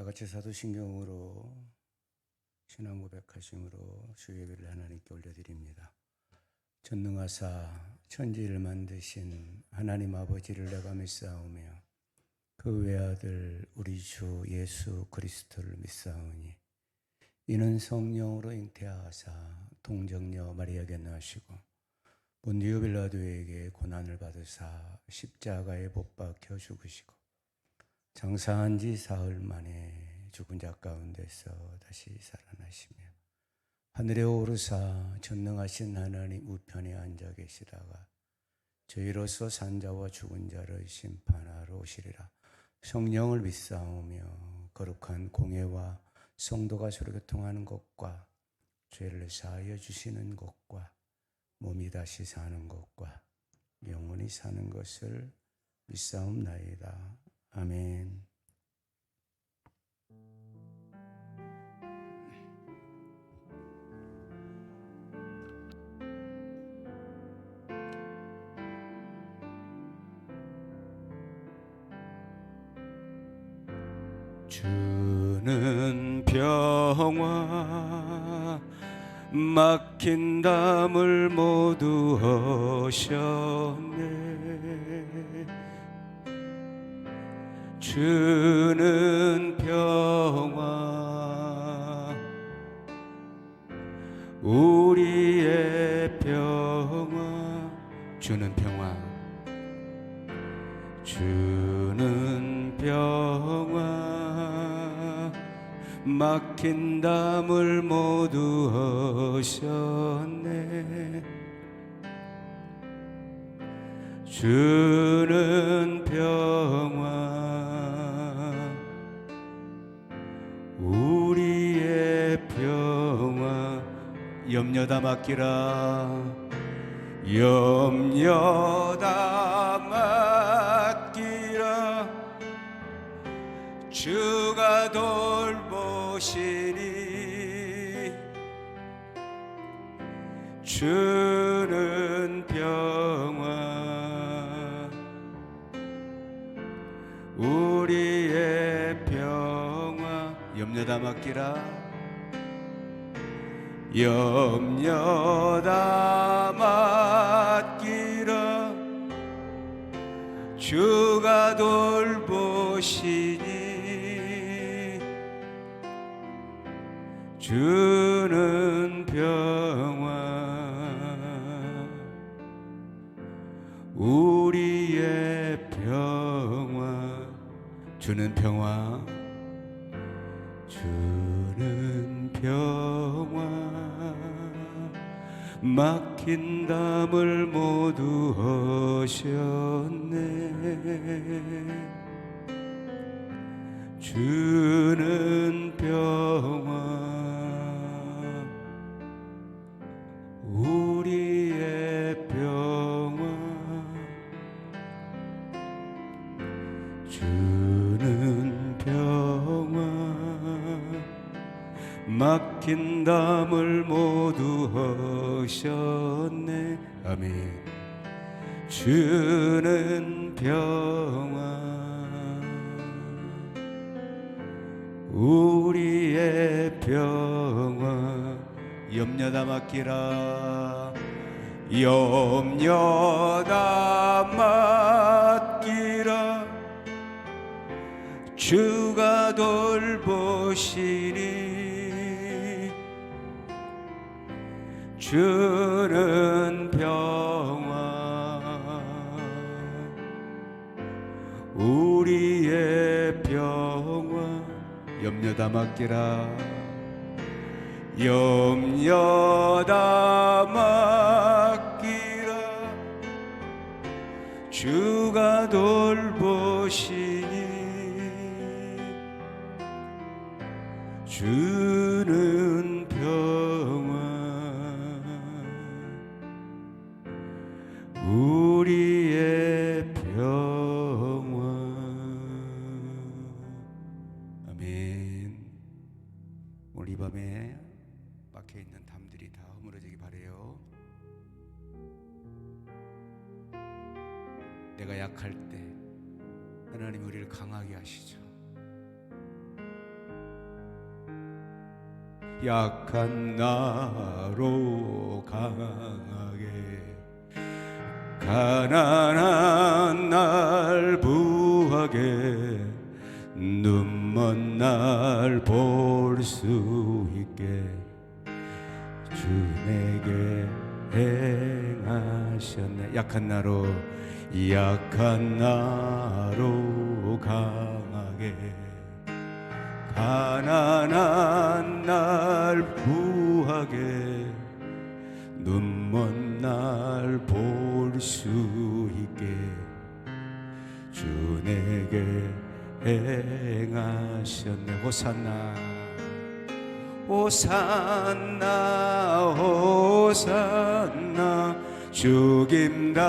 같이 사도신경으로 신앙 고백하심으로 주 예배를 하나님께 올려드립니다. 전능하사 천지를 만드신 하나님 아버지를 내가 믿사오며 그 외아들 우리 주 예수 그리스도를 믿사오니 이는 성령으로 잉태하사 동정녀 마리아에게 나시고 본디오 빌라도에게 고난을 받으사 십자가에 못 박혀 죽으시고 장사한 지 사흘 만에 죽은 자 가운데서 다시 살아나시며 하늘에 오르사 전능하신 하나님 우편에 앉아 계시다가 저희로서 산자와 죽은 자를 심판하러 오시리라. 성령을 믿사오며 거룩한 공회와 성도가 서로 교통하는 것과 죄를 사하여 주시는 것과 몸이 다시 사는 것과 영원히 사는 것을 믿사옵나이다. 아멘. 주는 평화 막힌 담을 모두 허셨네. 주는 평화 우리의 평화 주는 평화 주는 평화 막힌 담을 모두 허셨네. 주는 평화 우리의 평화 염려다 맡기라. 염려다 맡기라. 주가 돌보시니 주는 평화 우리의 평화 염려다 맡기라. 염려다 맡기라. 주가 돌보시니 주는 평화 우리의 평화 주는 평화 주는 평화 막힌 담을 모두 허셨네. 주는 평화 우리의 평화 주는 평화 막힌 담을 모두 허셨네. 아멘. 주는 평화 우리의 평화 염려다 맡기라. 염려다 맡기라. 주가 돌보시니 주는 평화 우리의 평화 염려다 맡기라. 염려다 맡기라. 주가 돌보시니 주는 평화 우리의 평화. 아멘. 오늘 이 밤에 박혀있는 담들이 다 허물어지기 바래요. 내가 약할 때 하나님 우리를 강하게 하시죠. 약한 나로 강하게 가난한 날 부하게 눈먼 날 볼 수 있게 주 내게 행하셨네. 약한 나로 강하게 가난한 날 부하게 눈먼 날 볼 수 있게 주 내게 행하셨네. 호산나 호산나 호산나 죽임당한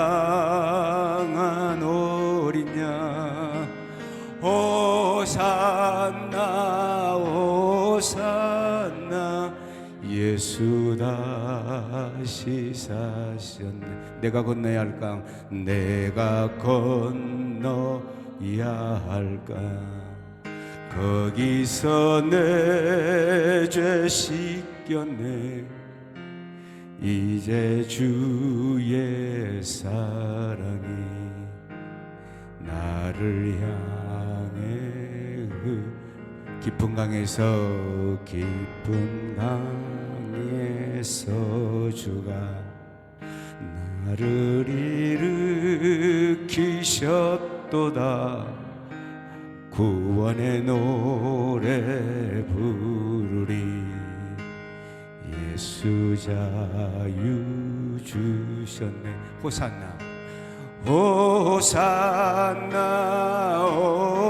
어린 양 호산나 호산나 예수 다시 사셨네. 내가 건너야 할 강 내가 건너야 할 강 거기서 내 죄 씻겼네. 이제 주의 사랑이 나를 향해 깊은 강에서 주가 나를 일으키셨도다. 구원의 노래 부르리. 예수 자유 주셨네. 호산나 호산나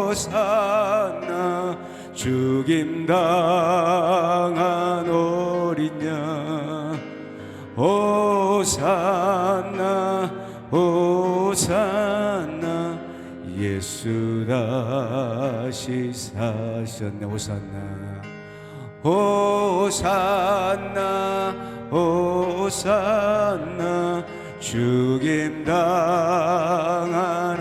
호산나 죽임당한 어린 양 호산나 호산나 예수 다시 사셨네. 호산나 호산나 호산나 죽임당한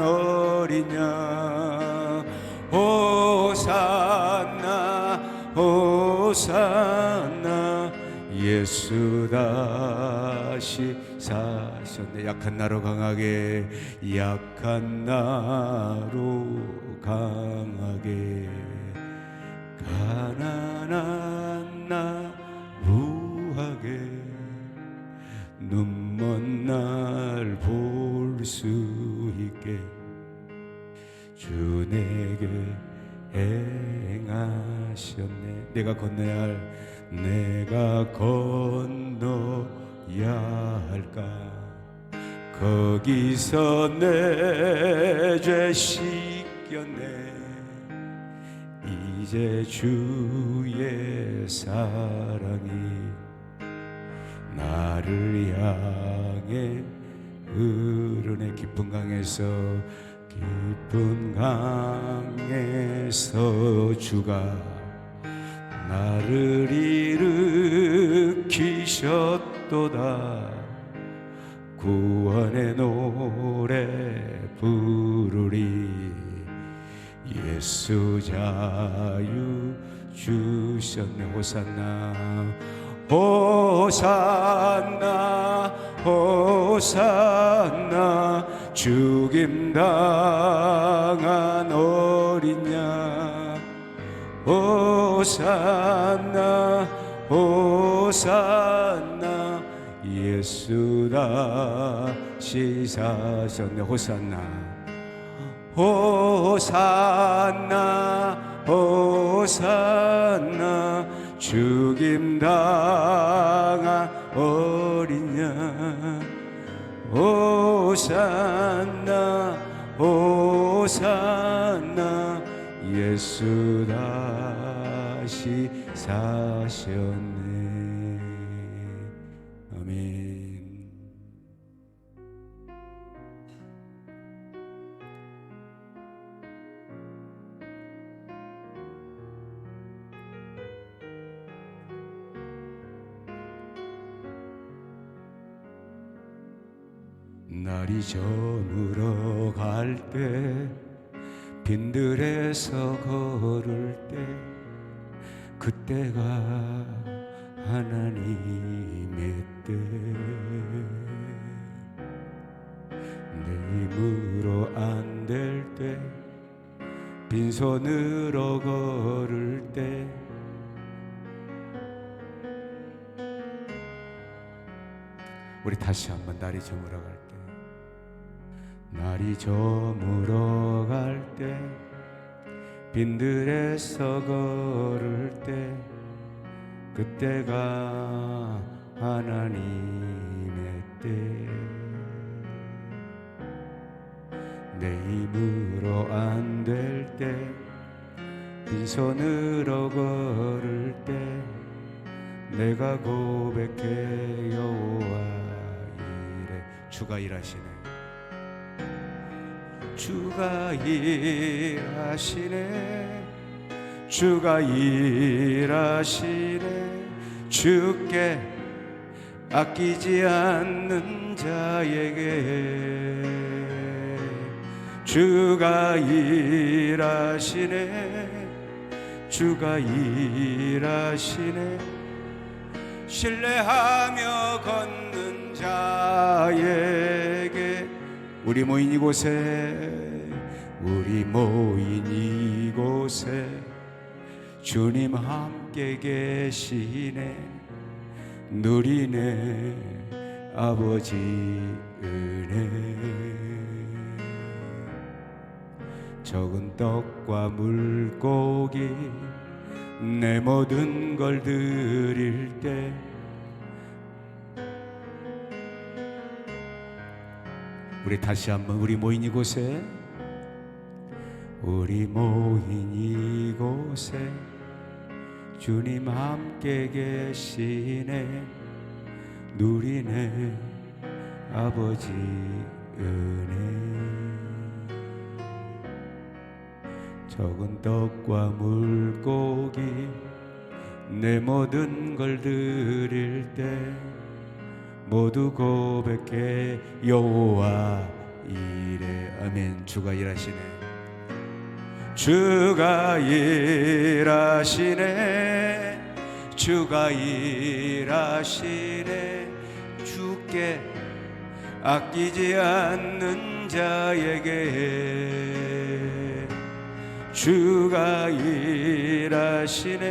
어린 양 호산나 호산나 예수 다시 사셨네. 약한 나로 강하게 약한 나로 강하게 가난한 나 부하게 눈먼 날 볼 수 있게 주 내게 행하셨네. 내가 건너야 할까 거기서 내 죄 씻겼네. 이제 주의 사랑이 나를 향해 흐르네. 깊은 강에서 주가 나를 일으키셨도다. 구원의 노래 부르리. 예수 자유 주셨네. 호산나 호산나 호산나 죽임당한 어린 양 호산나 호산나 예수 다시 사셨네. 호산나 호산나 호산나 죽임당한 어린 양 호산나 호산나 예수 다시 사셨네. 아멘. 날이 저물어 갈 때 빈들에서 걸을 때 그때가 하나님의 뜻 내 힘으로 안 될 때 빈손으로 걸을 때 우리 다시 한번 날이 저물어 갈 때 날이 저물어 갈 때 빈들에서 걸을 때 그때가 하나님의 때 내 힘으로 안 될 때 빈손으로 걸을 때 내가 고백해 여호와 이래 주가 일하시네 주가 일하시네 주가 일하시네 주께 아끼지 않는 자에게 주가 일하시네 주가 일하시네 신뢰하며 걷는 자에게 우리 모인 이곳에 주님 함께 계시네 누리네 아버지 은혜 적은 떡과 물고기 내 모든 걸 드릴 때 우리 다시 한번 우리 모인 이곳에 주님 함께 계시네 누리네 아버지 은혜 적은 떡과 물고기 내 모든 걸 드릴 때 모두 고백해 여호와 이래 아멘 주가 일하시네 주가 일하시네 주가 일하시네 주께 아끼지 않는 자에게 주가 일하시네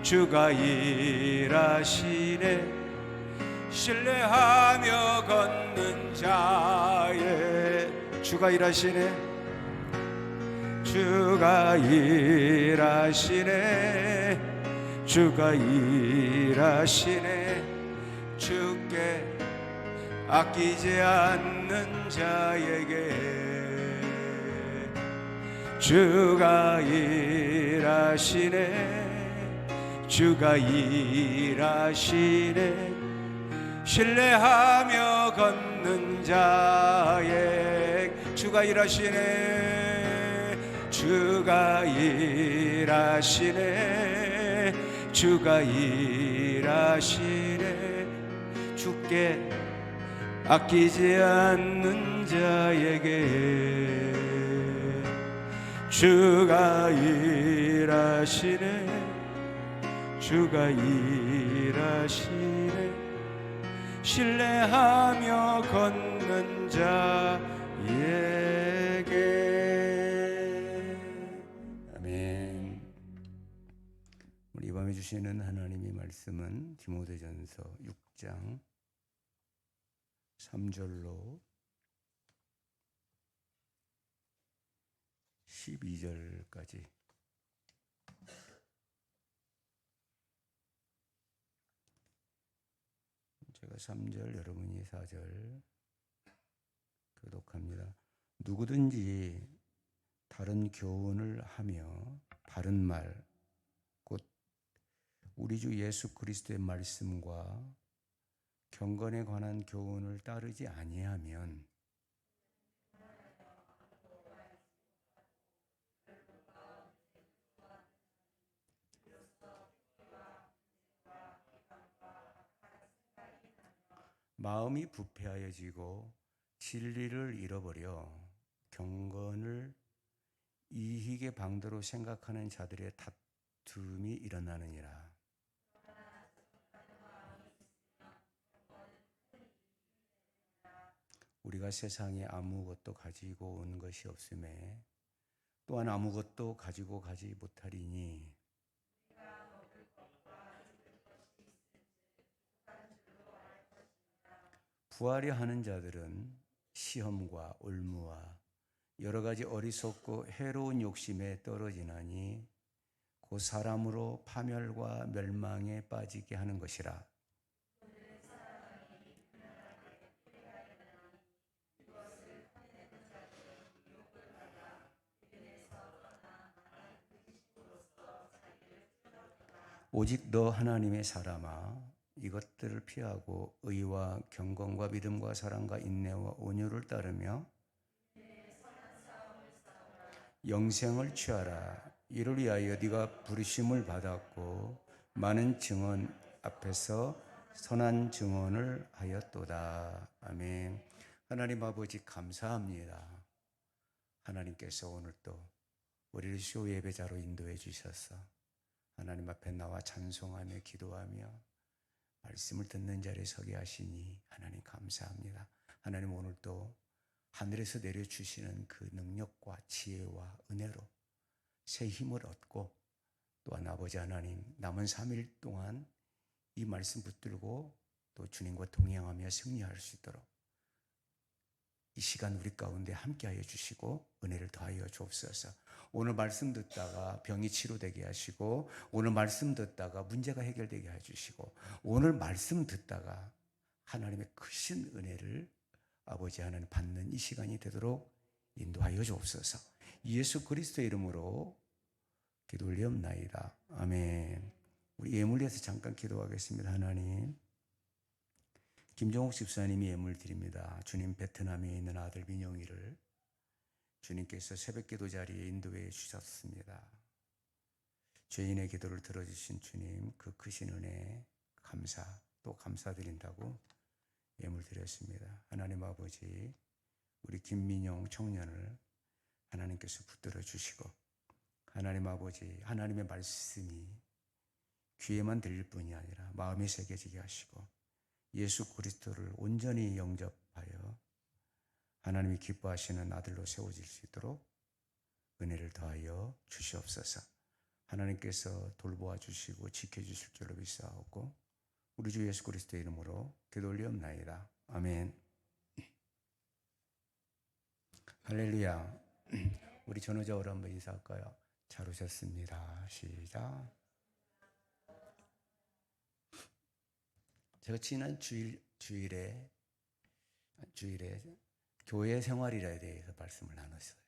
주가 일하시네 신뢰하며 걷는 자의 주가 일하시네 주가 일하시네 주가 일하시네 주께 아끼지 않는 자에게 주가 일하시네 주가 일하시네 신뢰하며 걷는 자의 주가 일하시네 주가 일하시네 주가 일하시네 주께 아끼지 않는 자에게 주가 일하시네 주가 일하시네 신뢰하며 걷는 자에게 아멘. 우리 이 밤에 주시는 하나님의 말씀은 디모데전서 6장 3절로 12절까지 제가 3절 여러분이 4절 교독합니다. 누구든지 다른 교훈을 하며 바른 말 곧 우리 주 예수 그리스도의 말씀과 경건에 관한 교훈을 따르지 아니하면 마음이 부패하여지고 진리를 잃어버려 경건을 이익의 방도로 생각하는 자들의 다툼이 일어나느니라. 우리가 세상에 아무것도 가지고 온 것이 없음에 또한 아무것도 가지고 가지 못하리니 부하려 하는 자들은 시험과 올무와 여러 가지 어리석고 해로운 욕심에 떨어지나니 곧 사람으로 파멸과 멸망에 빠지게 하는 것이라. 오직 너 하나님의 사람아 이것들을 피하고 의와 경건과 믿음과 사랑과 인내와 온유를 따르며 영생을 취하라. 이를 위하여 네가 부르심을 받았고 많은 증언 앞에서 선한 증언을 하였도다. 아멘. 하나님 아버지 감사합니다. 하나님께서 오늘 또 우리를 쇼 예배자로 인도해 주셔서 하나님 앞에 나와 찬송하며 기도하며 말씀을 듣는 자리에 서게 하시니 하나님 감사합니다. 하나님 오늘 또 하늘에서 내려주시는 그 능력과 지혜와 은혜로 새 힘을 얻고 또한 아버지 하나님 남은 3일 동안 이 말씀 붙들고 또 주님과 동행하며 승리할 수 있도록 이 시간 우리 가운데 함께하여 주시고 은혜를 더하여 주옵소서. 오늘 말씀 듣다가 병이 치료되게 하시고 오늘 말씀 듣다가 문제가 해결되게 해주시고 오늘 말씀 듣다가 하나님의 크신 은혜를 아버지 하나님 받는 이 시간이 되도록 인도하여 주옵소서. 예수 그리스도의 이름으로 기도 올리옵나이다. 아멘. 우리 예물 위해서 잠깐 기도하겠습니다. 하나님, 김종욱 집사님이 예물 드립니다. 주님 베트남에 있는 아들 민영이를 주님께서 새벽기도 자리에 인도해 주셨습니다. 죄인의 기도를 들어주신 주님 그 크신 은혜 감사 또 감사드린다고 예물 드렸습니다. 하나님 아버지 우리 김민영 청년을 하나님께서 붙들어 주시고 하나님 아버지 하나님의 말씀이 귀에만 들릴 뿐이 아니라 마음에 새겨지게 하시고 예수 그리스도를 온전히 영접하여 하나님이 기뻐하시는 아들로 세워질 수 있도록 은혜를 더하여 주시옵소서. 하나님께서 돌보아 주시고 지켜주실 줄로 믿사옵고 우리 주 예수 그리스도의 이름으로 기도 올리옵나이다. 아멘. 할렐루야. 우리 전우자우로 한번 인사할까요? 잘 오셨습니다. 시작. 제가 지난 주일에 교회 생활이라에 대해서 말씀을 나눴어요.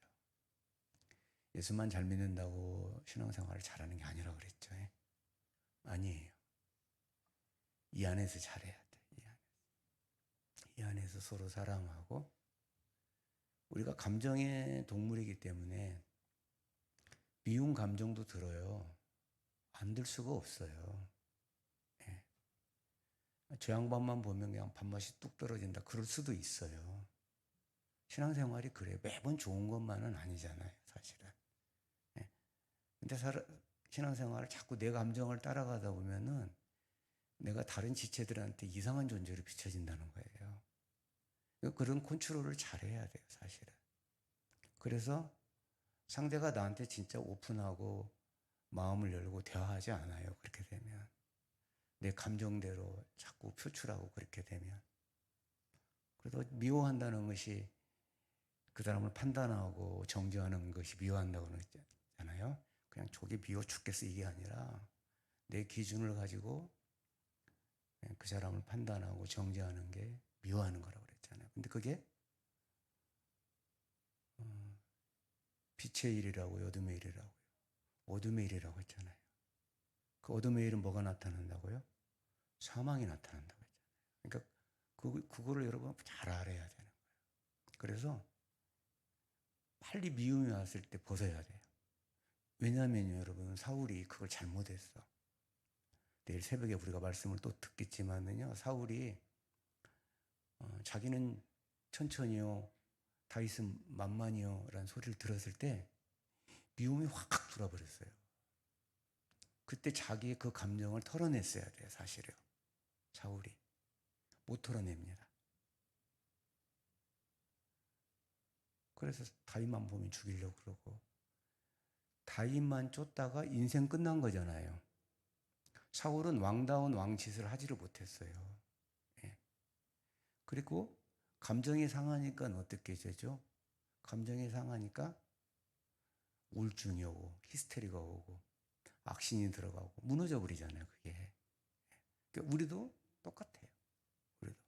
예수만 잘 믿는다고 신앙생활을 잘하는 게 아니라고 그랬죠. 아니에요. 이 안에서 잘해야 돼. 이 안에서 서로 사랑하고 우리가 감정의 동물이기 때문에 미운 감정도 들어요. 안 들 수가 없어요. 저 양반만 보면 그냥 밥맛이 뚝 떨어진다. 그럴 수도 있어요. 신앙생활이 그래요. 매번 좋은 것만은 아니잖아요. 사실은. 근데 신앙생활을 자꾸 내 감정을 따라가다 보면은 내가 다른 지체들한테 이상한 존재로 비춰진다는 거예요. 그런 컨트롤을 잘해야 돼요. 사실은. 그래서 상대가 나한테 진짜 오픈하고 마음을 열고 대화하지 않아요. 그렇게 되면. 내 감정대로 자꾸 표출하고 그렇게 되면. 그래도 미워한다는 것이 그 사람을 판단하고 정죄하는 것이 미워한다고 그러잖아요. 그냥 저게 미워 죽겠어 이게 아니라 내 기준을 가지고 그 사람을 판단하고 정죄하는 게 미워하는 거라고 그랬잖아요. 근데 그게 빛의 일이라고요, 어둠의 일이라고요. 어둠의 일이라고 했잖아요. 그 어둠의 일은 뭐가 나타난다고요? 사망이 나타난다고 했잖아요. 그러니까 그거를 여러분 잘 알아야 되는 거예요. 그래서 빨리 미움이 왔을 때 벗어야 돼요. 왜냐하면요, 여러분 사울이 그걸 잘못했어. 내일 새벽에 우리가 말씀을 또 듣겠지만은요, 사울이 자기는 천천히요, 다윗은 만만히요 라는 소리를 들었을 때 미움이 확 들어버렸어요. 그때 자기의 그 감정을 털어냈어야 돼요. 사실은 사울이 못 털어냅니다. 그래서 다윗만 보면 죽이려고 그러고, 다윗만 쫓다가 인생 끝난 거잖아요. 사울은 왕다운 왕짓을 하지를 못했어요. 예. 그리고 감정이 상하니까 어떻게 되죠? 감정이 상하니까 우울증이 오고 히스테리가 오고 악신이 들어가고 무너져 버리잖아요. 그게. 그러니까 우리도 똑같아요. 우리도.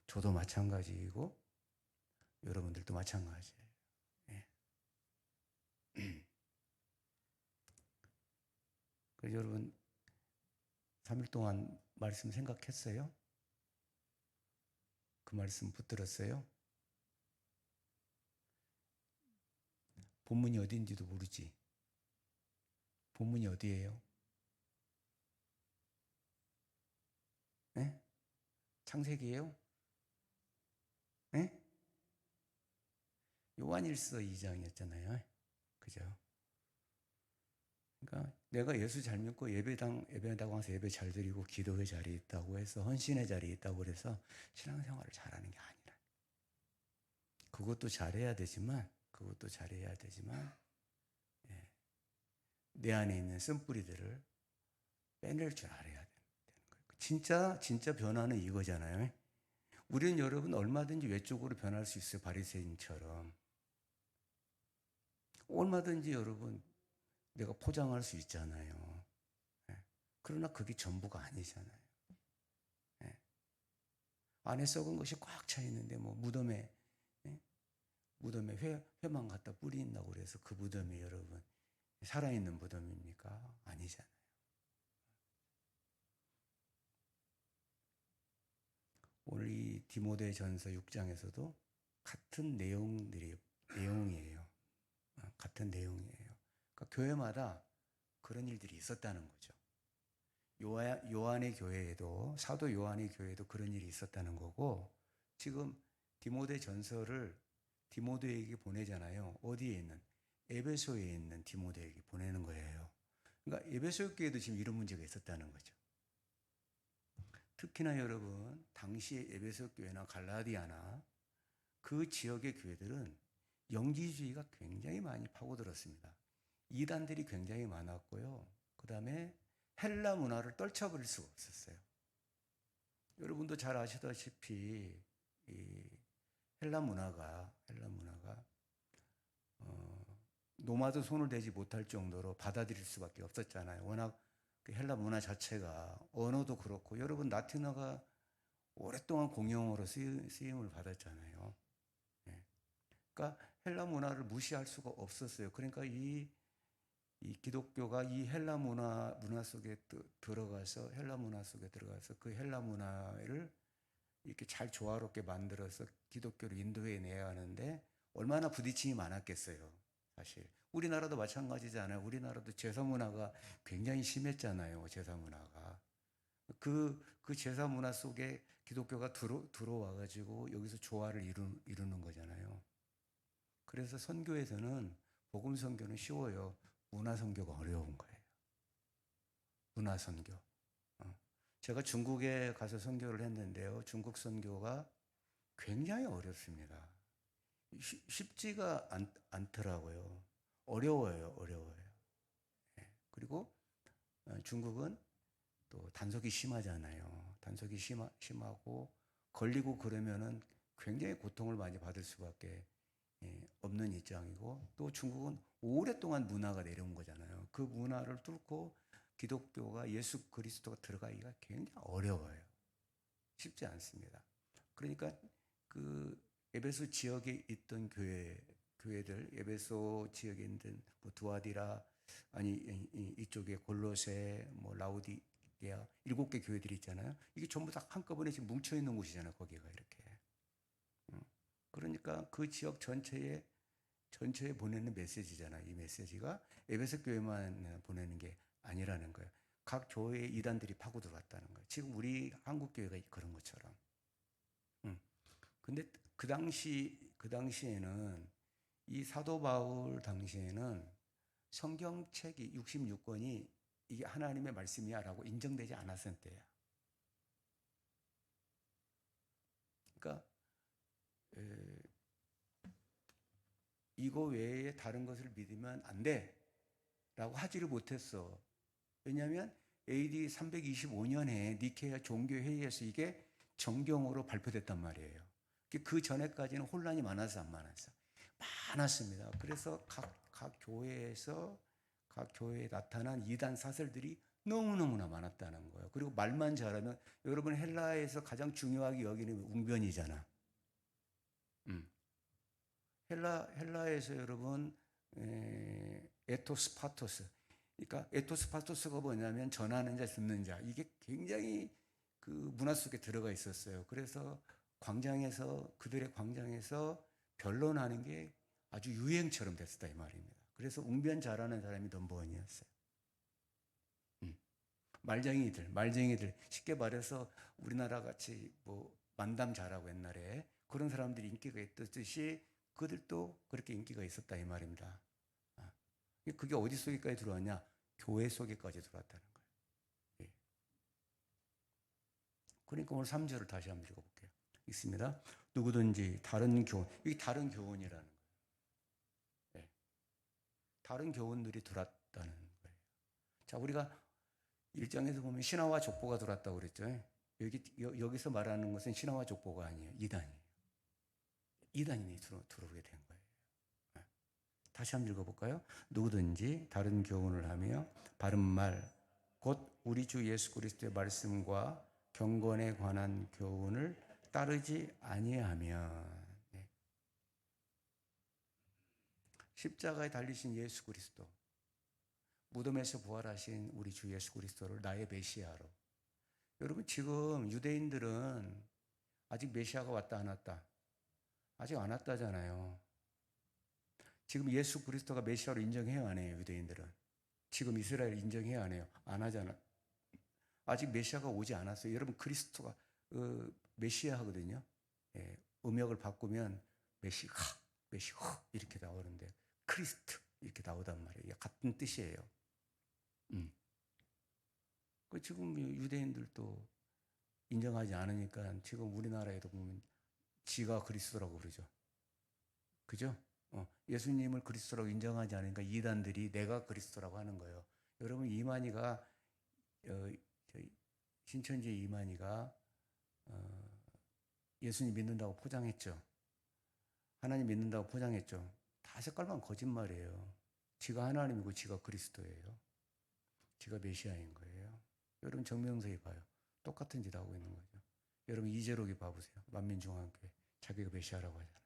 저도 마찬가지이고 여러분들도 마찬가지예요. 예. 그래서 여러분 3일 동안 말씀 생각했어요? 그 말씀 붙들었어요? 본문이 어디인지도 모르지. 본문이 어디예요? 네? 창세기예요? 네? 요한일서 2장이었잖아요. 그죠? 그러니까 내가 예수 잘 믿고 예배당 와서 예배 잘 드리고 기도의 자리에 있다고 해서 헌신의 자리에 있다고 그래서 신앙생활을 잘하는 게 아니라. 그것도 잘해야 되지만 예, 내 안에 있는 쓴뿌리들을 빼낼 줄 알아야 되는 거예요. 진짜 변화는 이거잖아요. 우리는 여러분 얼마든지 외적으로 변할 수 있어요. 바리새인처럼. 얼마든지 여러분 내가 포장할 수 있잖아요. 그러나 그게 전부가 아니잖아요. 안에 썩은 것이 꽉 차 있는데 뭐 무덤에 회만 갖다 뿌린다고 그래서 그 무덤이 여러분 살아있는 무덤입니까? 아니잖아요. 오늘 이 디모데전서 6장에서도 같은 내용이에요. 같은 내용이에요. 그러니까 교회마다 그런 일들이 있었다는 거죠. 요한의 교회에도 사도 요한의 교회에도 그런 일이 있었다는 거고, 지금 디모데전서를 디모데에게 보내잖아요. 어디에 있는? 에베소에 있는 디모데에게 보내는 거예요. 그러니까 에베소 교회도 지금 이런 문제가 있었다는 거죠. 특히나 여러분 당시에 에베소 교회나 갈라디아나 그 지역의 교회들은 영지주의가 굉장히 많이 파고들었습니다. 이단들이 굉장히 많았고요. 그 다음에 헬라 문화를 떨쳐버릴 수가 없었어요. 여러분도 잘 아시다시피 이 헬라 문화가 노마드 손을 대지 못할 정도로 받아들일 수밖에 없었잖아요. 워낙 그 헬라 문화 자체가 언어도 그렇고, 여러분 라틴어가 오랫동안 공용어로 쓰임을 받았잖아요. 그러니까 헬라 문화를 무시할 수가 없었어요. 그러니까 이 기독교가 이 헬라 문화 속에 들어가서 그 헬라 문화를 이렇게 잘 조화롭게 만들어서 기독교를 인도해 내야 하는데 얼마나 부딪힘이 많았겠어요. 사실 우리나라도 마찬가지잖아요. 우리나라도 제사 문화가 굉장히 심했잖아요. 제사 문화가 그 제사 문화 속에 기독교가 들어와 가지고 여기서 조화를 이루는 거잖아요. 그래서 선교에서는 복음 선교는 쉬워요. 문화 선교가 어려운 거예요. 문화 선교. 제가 중국에 가서 선교를 했는데요. 중국 선교가 굉장히 어렵습니다. 쉽지가 않더라고요. 어려워요. 그리고 중국은 또 단속이 심하잖아요. 단속이 심하고 걸리고 그러면은 굉장히 고통을 많이 받을 수밖에 없는 입장이고, 또 중국은 오랫동안 문화가 내려온 거잖아요. 그 문화를 뚫고 기독교가 예수 그리스도가 들어가기가 굉장히 어려워요. 쉽지 않습니다. 그러니까 그 에베소 지역에 있던 교회들, 에베소 지역에 있는 뭐 두아디라, 아니 이쪽에 골로새, 뭐 라우디게아 7개 교회들이 있잖아요. 이게 전부 다 한꺼번에 지금 뭉쳐 있는 곳이잖아요. 거기가 이렇게. 그러니까 그 지역 전체에 보내는 메시지잖아요. 이 메시지가 에베소 교회만 보내는 게 아니라는 거예요. 각 교회의 이단들이 파고 들어왔다는 거예요. 지금 우리 한국 교회가 그런 것처럼. 근데 그 당시에는 이 사도 바울 당시에는 성경책이 66권이 이게 하나님의 말씀이야라고 인정되지 않았을 때야. 그러니까 이거 외에 다른 것을 믿으면 안 돼 라고 하지를 못했어. 왜냐하면 AD 325년에 니케아 종교회의에서 이게 정경으로 발표됐단 말이에요. 그 전에까지는 혼란이 많아서 안 많았어. 많았습니다. 그래서 각 교회에 나타난 이단 사설들이 너무너무나 많았다는 거예요. 그리고 말만 잘하면, 여러분 헬라에서 가장 중요하게 여기는 웅변이잖아. 헬라에서 여러분 에토스파토스, 그러니까 에토스파토스가 뭐냐면 전하는 자, 듣는 자. 이게 굉장히 그 문화 속에 들어가 있었어요. 그래서 그들의 광장에서 변론하는 게 아주 유행처럼 됐었다 이 말입니다. 그래서 웅변 잘하는 사람이 넘버원이었어요. 말쟁이들 쉽게 말해서 우리나라 같이 뭐 만담 잘하고 옛날에 그런 사람들이 인기가 있듯이 그들도 그렇게 인기가 있었다 이 말입니다. 그게 어디 속에까지 들어왔냐? 교회 속에까지 들어왔다는 거예요. 예. 그러니까 오늘 3절을 다시 한번 읽어볼게요. 있습니다. 누구든지 다른 교훈, 이게 다른 교훈이라는 거예요. 예. 다른 교훈들이 들어왔다는 거예요. 자, 우리가 1장에서 보면 신화와 족보가 들어왔다고 그랬죠. 여기서 말하는 것은 신화와 족보가 아니에요. 이단이에요. 이단이 들어오게 된 거예요. 다시 한번 읽어볼까요? 누구든지 다른 교훈을 하며 바른 말, 곧 우리 주 예수 그리스도의 말씀과 경건에 관한 교훈을 따르지 아니하면, 네. 십자가에 달리신 예수 그리스도, 무덤에서 부활하신 우리 주 예수 그리스도를 나의 메시아로. 여러분 지금 유대인들은 아직 메시아가 왔다 안 왔다? 아직 안 왔다잖아요. 지금 예수 그리스도가 메시아로 인정해요 안 해요? 유대인들은 지금 이스라엘 인정해요 안 해요? 안 하잖아. 아직 메시아가 오지 않았어요. 여러분 그리스도가 메시아 하거든요. 예, 음역을 바꾸면 메시아 이렇게 나오는데 크리스트 이렇게 나오단 말이에요. 같은 뜻이에요. 그 지금 유대인들도 인정하지 않으니까 지금 우리나라에도 보면 지가 그리스도라고 그러죠. 그죠? 예수님을 그리스도라고 인정하지 않으니까 이단들이 내가 그리스도라고 하는 거예요. 여러분 이만희가 신천지 이만희가 예수님 믿는다고 포장했죠. 하나님 믿는다고 포장했죠. 다 색깔만 거짓말이에요. 지가 하나님이고 지가 그리스도예요. 지가 메시아인 거예요. 여러분 정명석이 봐요. 똑같은 짓 하고 있는 거죠. 여러분 이재록이 봐보세요. 만민중앙교회 자기가 메시아라고 하잖아요.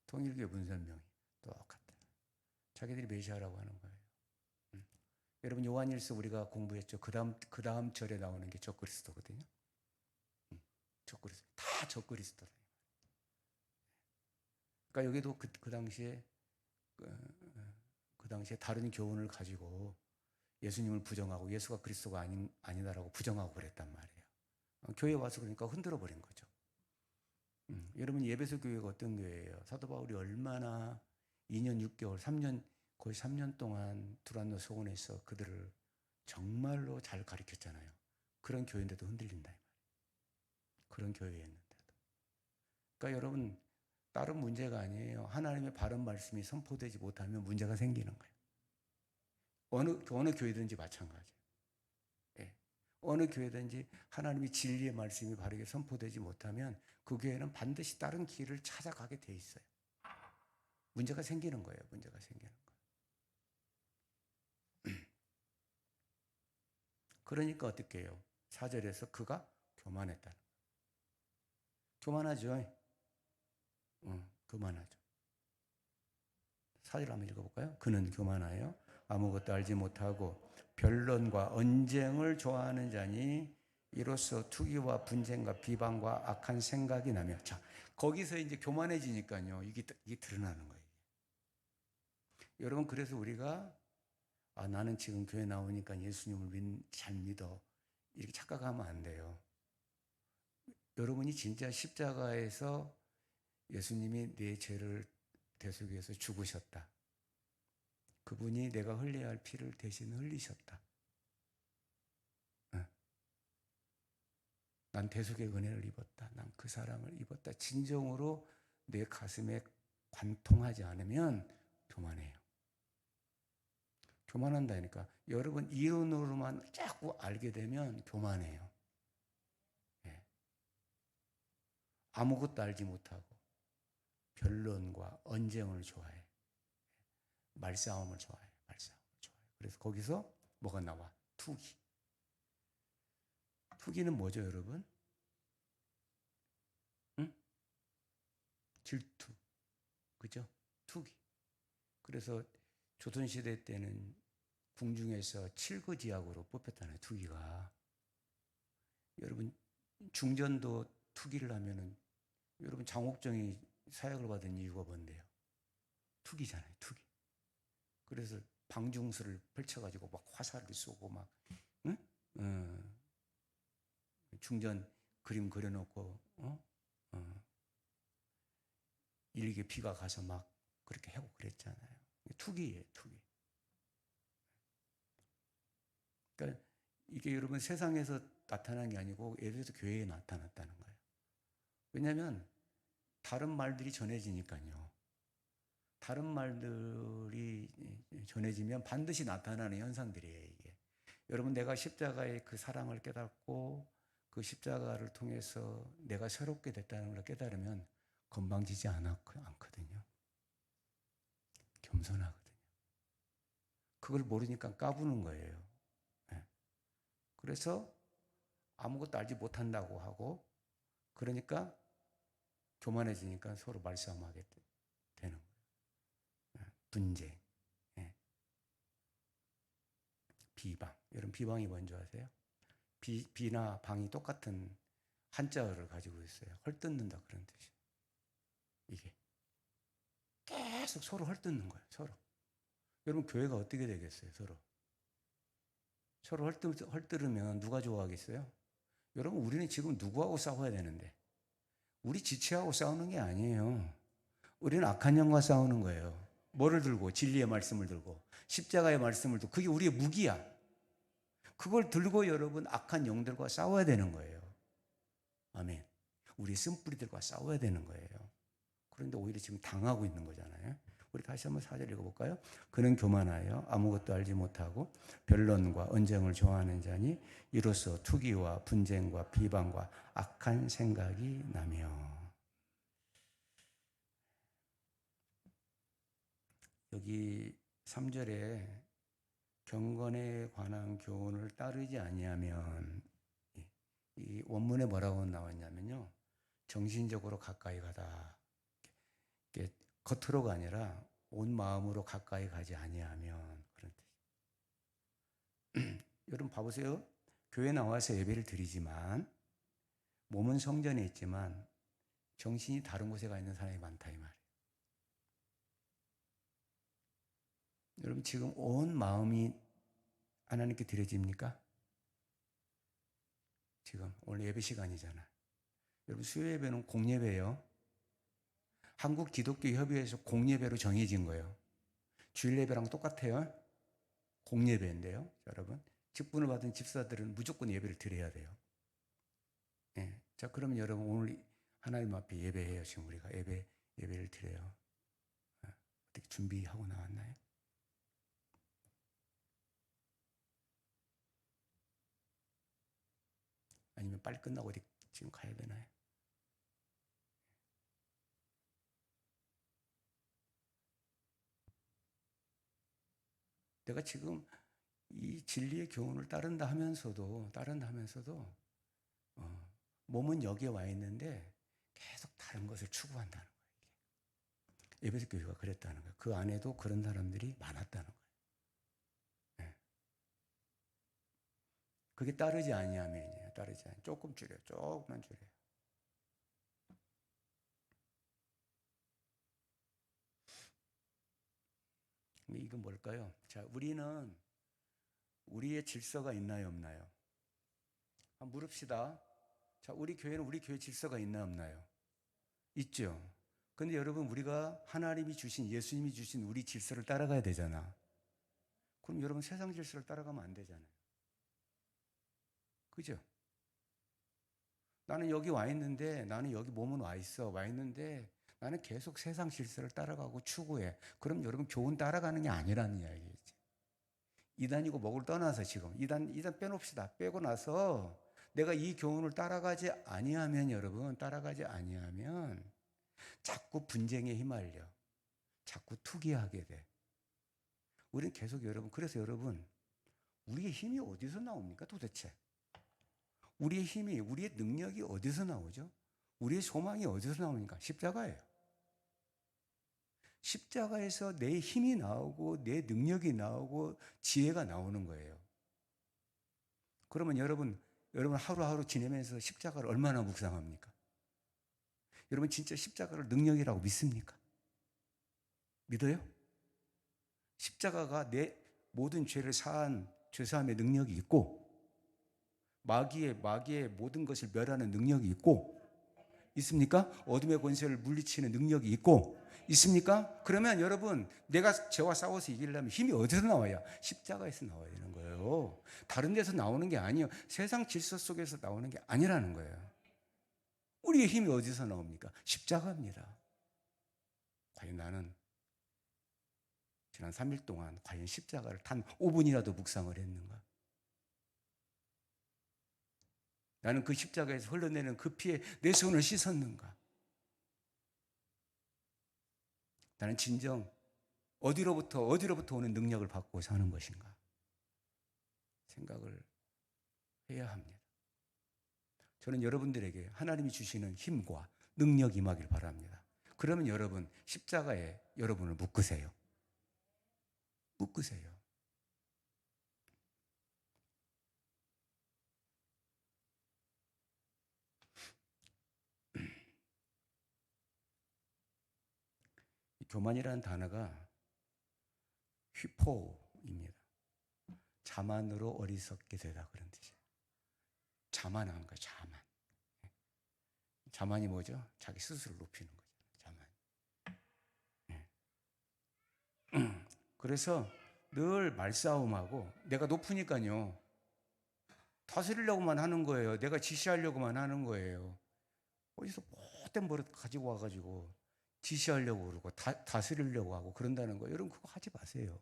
통일교회 문선명이 똑같다. 자기들이 메시아라고 하는 거예요. 여러분 요한일서 우리가 공부했죠. 그 다음 절에 나오는 게 적그리스도거든요. 적그리스도 다 적그리스도다. 그러니까 여기도 그 당시에 그 당시에 다른 교훈을 가지고 예수님을 부정하고 예수가 그리스도가 아니다라고 부정하고 그랬단 말이에요. 교회에 와서 그러니까 흔들어 버린 거죠. 여러분 예배소 교회가 어떤 교회예요? 사도 바울이 얼마나 2년 6개월, 3년 거의 3년 동안 두란노 소원에서 그들을 정말로 잘 가르쳤잖아요. 그런 교회인데도 흔들린다 이 말이에요. 그런 교회였는데도. 그러니까 여러분 다른 문제가 아니에요. 하나님의 바른 말씀이 선포되지 못하면 문제가 생기는 거예요. 어느 교회든지 마찬가지예요. 예. 어느 교회든지 하나님의 진리의 말씀이 바르게 선포되지 못하면 그 교회는 반드시 다른 길을 찾아가게 돼 있어요. 문제가 생기는 거예요. 문제가 생기는 거예요. 그러니까 어떻게 해요? 4절에서 그가 교만했다는 거예요. 교만하죠. 교만하죠. 4절 한번 읽어볼까요? 그는 교만하여 아무것도 알지 못하고 변론과 언쟁을 좋아하는 자니 이로써 투기와 분쟁과 비방과 악한 생각이 나며, 자 거기서 이제 교만해지니까요 이게 드러나는 거예요. 여러분 그래서 우리가 나는 지금 교회 나오니까 예수님을 잘 믿어 이렇게 착각하면 안 돼요. 여러분이 진짜 십자가에서 예수님이 내 죄를 대속하기 위해서 죽으셨다. 그분이 내가 흘려야 할 피를 대신 흘리셨다. 난 대속의 은혜를 입었다. 난 그 사랑을 입었다. 진정으로 내 가슴에 관통하지 않으면 교만해요. 교만한다니까. 여러분 이론으로만 자꾸 알게 되면 교만해요. 예. 아무것도 알지 못하고 변론과 언쟁을 좋아해. 말싸움을 좋아해. 말싸움을 좋아해. 그래서 거기서 뭐가 나와? 투기. 투기는 뭐죠, 여러분? 응? 질투. 그죠? 투기. 그래서 조선시대 때는 궁중에서 칠거지약으로 뽑혔잖아요, 투기가. 여러분, 중전도 투기를 하면은, 여러분, 장옥정이 사역을 받은 이유가 뭔데요? 투기잖아요, 투기. 그래서 방중수를 펼쳐가지고 막 화살을 쏘고 막, 응? 중전 그림 그려놓고, 일개 피가 가서 막 그렇게 하고 그랬잖아요. 투기예요, 투기. 그러니까 이게 여러분 세상에서 나타난 게 아니고 예배에서 교회에 나타났다는 거예요. 왜냐하면 다른 말들이 전해지니까요. 다른 말들이 전해지면 반드시 나타나는 현상들이에요, 이게. 여러분, 내가 십자가의 그 사랑을 깨닫고 그 십자가를 통해서 내가 새롭게 됐다는 걸 깨달으면 건방지지 않거든요. 겸손하거든요. 그걸 모르니까 까부는 거예요. 네. 그래서 아무것도 알지 못한다고 하고, 그러니까 교만해지니까 서로 말싸움하게 되는 거예요. 분쟁, 비방. 여러분, 비방이 뭔지 아세요? 비나 방이 똑같은 한자어를 가지고 있어요. 헐뜯는다 그런 뜻이에요. 이게 계속 서로 헐뜯는 거예요. 서로. 여러분, 교회가 어떻게 되겠어요? 서로 헐뜯으면 누가 좋아하겠어요? 여러분, 우리는 지금 누구하고 싸워야 되는데, 우리 지체하고 싸우는 게 아니에요. 우리는 악한 영과 싸우는 거예요. 뭐를 들고? 진리의 말씀을 들고 십자가의 말씀을 들고. 그게 우리의 무기야. 그걸 들고 여러분 악한 영들과 싸워야 되는 거예요. 아멘. 우리 쓴뿌리들과 싸워야 되는 거예요. 그런데 오히려 지금 당하고 있는 거잖아요. 우리 다시 한번 4절 읽어볼까요? 그는 교만하여 아무것도 알지 못하고 변론과 언쟁을 좋아하는 자니 이로써 투기와 분쟁과 비방과 악한 생각이 나며. 여기 3절에 경건에 관한 교훈을 따르지 아니하면, 이 원문에 뭐라고 나왔냐면요, 정신적으로 가까이 가다. 겉으로가 아니라 온 마음으로 가까이 가지 아니하면, 그런 뜻. 여러분 봐보세요. 교회 나와서 예배를 드리지만 몸은 성전에 있지만 정신이 다른 곳에 가 있는 사람이 많다 이 말이에요. 여러분 지금 온 마음이 하나님께 드려집니까? 지금 오늘 예배 시간이잖아. 여러분 수요 예배는 공예배예요. 한국 기독교 협의회에서 공예배로 정해진 거예요. 주일 예배랑 똑같아요. 공예배인데요. 여러분 직분을 받은 집사들은 무조건 예배를 드려야 돼요. 예. 자 그러면 여러분 오늘 하나님 앞에 예배해요. 지금 우리가 예배를 드려요. 어떻게 준비하고 나왔나요? 아니면 빨리 끝나고 어디 지금 가야 되나요? 내가 지금 이 진리의 교훈을 따른다 하면서도 몸은 여기에 와 있는데 계속 다른 것을 추구한다는 거예요. 에베소 교회가 그랬다는 거예요. 그 안에도 그런 사람들이 많았다는 거예요. 네. 그게 따르지 아니하면이에요. 따르지 아니. 조금만 줄여요. 이건 뭘까요? 자, 우리는 우리의 질서가 있나요, 없나요? 한번 물읍시다. 자, 우리 교회는 우리 교회 질서가 있나요, 없나요? 있죠. 근데 여러분, 우리가 하나님이 주신, 예수님이 주신 우리 질서를 따라가야 되잖아. 그럼 여러분, 세상 질서를 따라가면 안 되잖아요. 그죠? 나는 여기 와 있는데, 나는 여기 몸은 와 있는데, 나는 계속 세상 질서를 따라가고 추구해. 그럼 여러분 교훈 따라가는 게 아니라는 이야기지. 이단이고 뭐를 떠나서 지금 이단 빼놓읍시다. 빼고 나서 내가 이 교훈을 따라가지 아니하면 여러분 따라가지 아니하면 자꾸 분쟁에 휘말려. 자꾸 투기하게 돼. 우리는 계속 여러분 그래서 여러분 우리의 힘이 어디서 나옵니까 도대체? 우리의 힘이 우리의 능력이 어디서 나오죠? 우리의 소망이 어디서 나옵니까? 십자가예요. 십자가에서 내 힘이 나오고 내 능력이 나오고 지혜가 나오는 거예요. 그러면 여러분 하루하루 지내면서 십자가를 얼마나 묵상합니까? 여러분 진짜 십자가를 능력이라고 믿습니까? 믿어요? 십자가가 내 모든 죄를 사한 죄사함의 능력이 있고 마귀의 모든 것을 멸하는 능력이 있고 있습니까? 어둠의 권세를 물리치는 능력이 있고 있습니까? 그러면 여러분 내가 죄와 싸워서 이기려면 힘이 어디서 나와야? 십자가에서 나와야 되는 거예요. 다른 데서 나오는 게 아니에요. 세상 질서 속에서 나오는 게 아니라는 거예요. 우리의 힘이 어디서 나옵니까? 십자가입니다. 과연 나는 지난 3일 동안 과연 십자가를 단 5분이라도 묵상을 했는가? 나는 그 십자가에서 흘러내는 그 피에 내 손을 씻었는가? 나는 진정 어디로부터 오는 능력을 받고 사는 것인가? 생각을 해야 합니다. 저는 여러분들에게 하나님이 주시는 힘과 능력이 임하길 바랍니다. 그러면 여러분 십자가에 여러분을 묶으세요. 묶으세요. 교만이라는 단어가 휘포입니다. 자만으로 어리석게 되다 그런 뜻이에요. 자만한 거예요. 자만. 자만이 뭐죠? 자기 스스로 높이는 거죠. 자만. 그래서 늘 말싸움하고 내가 높으니까요. 다스리려고만 하는 거예요. 내가 지시하려고만 하는 거예요. 어디서 못된 버릇 가지고 와가지고 지시하려고 그러고 다스리려고 하고 그런다는 거예요. 여러분 그거 하지 마세요.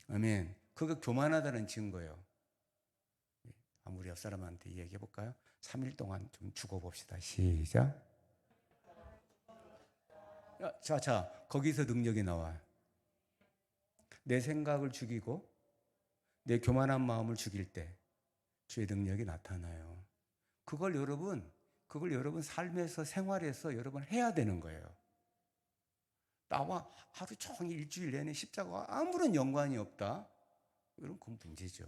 아멘. 그거 교만하다는 증거예요. 우리 옆 사람한테 얘기해 볼까요? 3일 동안 좀 죽어봅시다. 시작. 자, 거기서 능력이 나와. 내 생각을 죽이고 내 교만한 마음을 죽일 때 주의 능력이 나타나요. 그걸 여러분 삶에서 생활에서 여러분 해야 되는 거예요. 나와 하루 종일 일주일 내내 십자가와 아무런 연관이 없다. 여러분 그건 문제죠.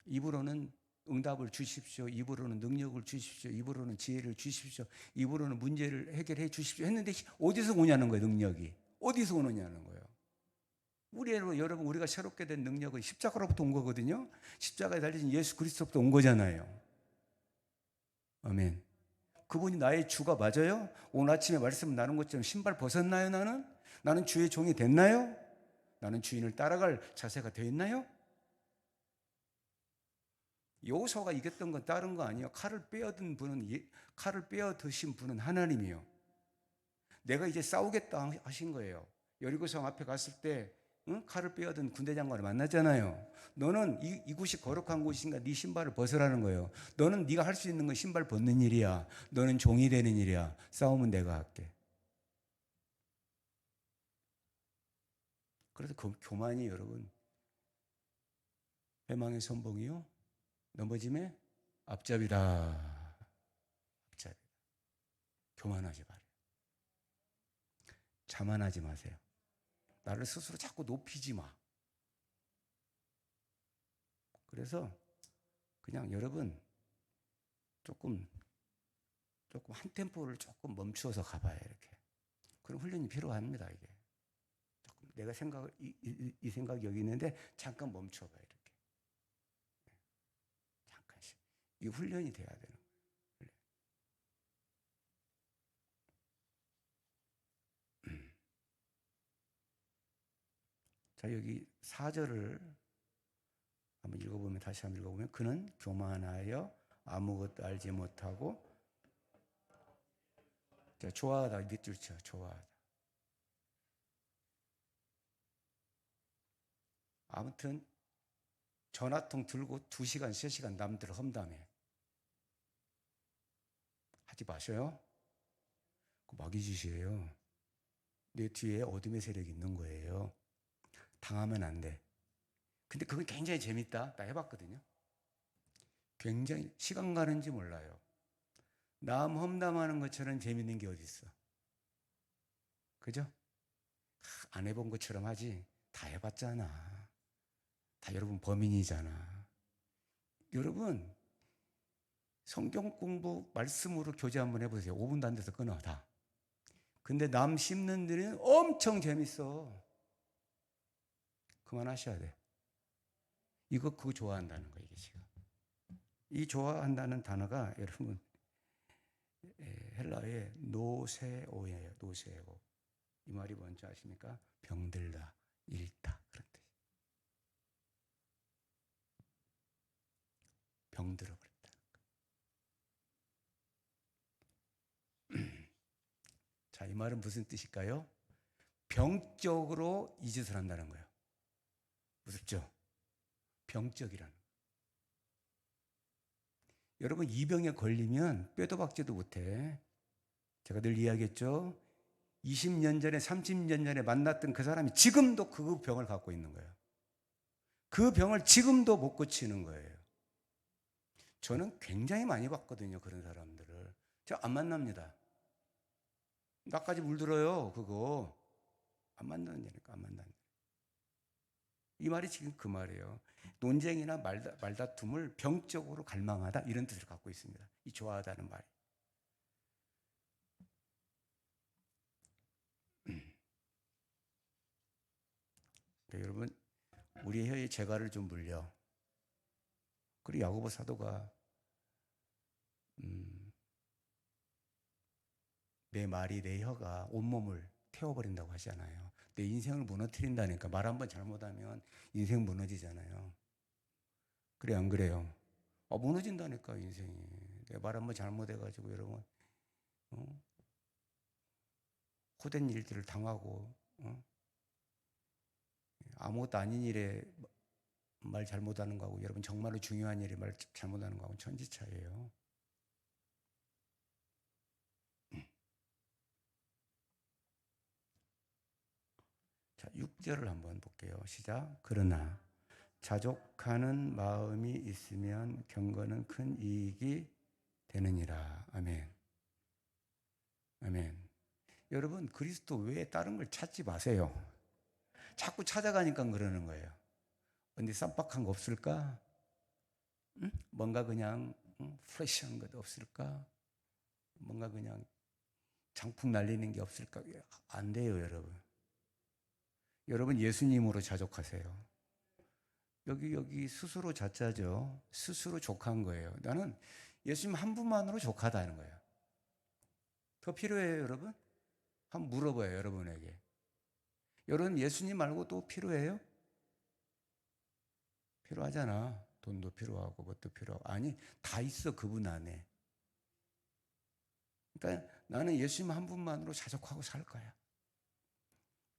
입으로는 응답을 주십시오. 입으로는 능력을 주십시오. 입으로는 지혜를 주십시오. 입으로는 문제를 해결해 주십시오. 했는데 어디서 오냐는 거예요, 능력이. 어디서 오느냐는 거예요. 여러분, 우리가 새롭게 된 능력은 십자가로부터 온 거거든요. 십자가에 달리신 예수 그리스도로부터 온 거잖아요. 아멘. 그분이 나의 주가 맞아요? 오늘 아침에 말씀 나눈 것처럼 신발 벗었나요, 나는? 나는 주의 종이 됐나요? 나는 주인을 따라갈 자세가 되어 있나요? 여호수아가 이겼던 건 다른 거 아니에요. 칼을 빼어 드신 분은 하나님이요. 내가 이제 싸우겠다 하신 거예요. 여리고성 앞에 갔을 때 칼을 빼어든 군대 장관을 만났잖아요. 너는 이곳이 거룩한 곳인가 네 신발을 벗으라는 거예요. 너는 네가 할 수 있는 건 신발 벗는 일이야. 너는 종이 되는 일이야. 싸움은 내가 할게. 그래서 교만이 여러분 회망의 선봉이요. 넘어짐에 앞잡이다. 앞잡이. 교만하지 말아요. 자만하지 마세요. 나를 스스로 자꾸 높이지 마. 그래서 그냥 여러분 조금 한 템포를 조금 멈추어서 가봐요. 이렇게. 그럼 훈련이 필요합니다. 이게. 조금 내가 이 생각이 여기 있는데 잠깐 멈춰봐요. 이렇게. 잠깐씩. 이 훈련이 돼야 되는 거예요. 자, 여기 4절을 다시 한번 읽어보면 그는 교만하여 아무것도 알지 못하고 자, 좋아하다 밑줄 쳐. 좋아하다. 아무튼 전화통 들고 2시간, 3시간 남들 험담해. 하지 마셔요. 그 마귀짓이에요. 내 뒤에 어둠의 세력이 있는 거예요. 당하면 안 돼. 근데 그건 굉장히 재밌다. 나 해봤거든요. 굉장히 시간 가는지 몰라요. 남 험담하는 것처럼 재밌는 게 어디 있어? 그죠? 안 해본 것처럼 하지. 다 해봤잖아. 다 여러분 범인이잖아. 여러분 성경 공부 말씀으로 교제 한번 해보세요. 5분도 안 돼서 끊어 다. 근데 남 씹는 데는 엄청 재밌어. 그만하셔야 돼. 그거 좋아한다는 거예요. 이게 지금. 이 좋아한다는 단어가 여러분 헬라어의 노세오예요. 노세오. 이 말이 뭔지 아십니까? 병들다, 잃다 그런 뜻. 병들어 버렸다. 자, 이 말은 무슨 뜻일까요? 병적으로 이 짓을 한다는 거예요. 무섭죠? 병적이라는. 여러분 이 병에 걸리면 뼈도 박지도 못해. 제가 늘 이야기했죠. 20년 전에 30년 전에 만났던 그 사람이 지금도 그 병을 갖고 있는 거예요. 그 병을 지금도 못 고치는 거예요. 저는 굉장히 많이 봤거든요. 그런 사람들을. 제가 안 만납니다. 나까지 물들어요. 그거 안 만나니까 안 만나는. 이 말이 지금 그 말이에요. 논쟁이나 말다툼을 병적으로 갈망하다 이런 뜻을 갖고 있습니다. 이 좋아하다는 말이. 그러니까 여러분 우리 혀에 재갈을 좀 물려. 그리고 야고보 사도가 내 말이 내 혀가 온몸을 태워버린다고 하잖아요. 내 인생을 무너뜨린다니까. 말 한번 잘못하면 인생 무너지잖아요. 그래 안 그래요? 무너진다니까 인생이. 내 말 한번 잘못해가지고 여러분 호된 일들을 당하고 아무것도 아닌 일에 말 잘못하는 거하고 여러분 정말로 중요한 일에 말 잘못하는 거하고 천지차이예요. 자, 6절을 한번 볼게요. 시작. 그러나 자족하는 마음이 있으면 경건은 큰 이익이 되느니라. 아멘. 아멘. 여러분 그리스도 외에 다른 걸 찾지 마세요. 자꾸 찾아가니까 그러는 거예요. 근데 쌈박한 거 없을까? 응? 뭔가 그냥 프레시한 것 없을까? 뭔가 그냥 장풍 날리는 게 없을까? 안 돼요, 여러분. 여러분 예수님으로 자족하세요. 여기 스스로 자자죠. 스스로 족한 거예요. 나는 예수님 한 분만으로 족하다는 거예요. 더 필요해요, 여러분? 한번 물어봐요, 여러분에게. 여러분 예수님 말고 또 필요해요? 필요하잖아. 돈도 필요하고 뭣도 필요하고. 아니 다 있어 그분 안에. 그러니까 나는 예수님 한 분만으로 자족하고 살 거야.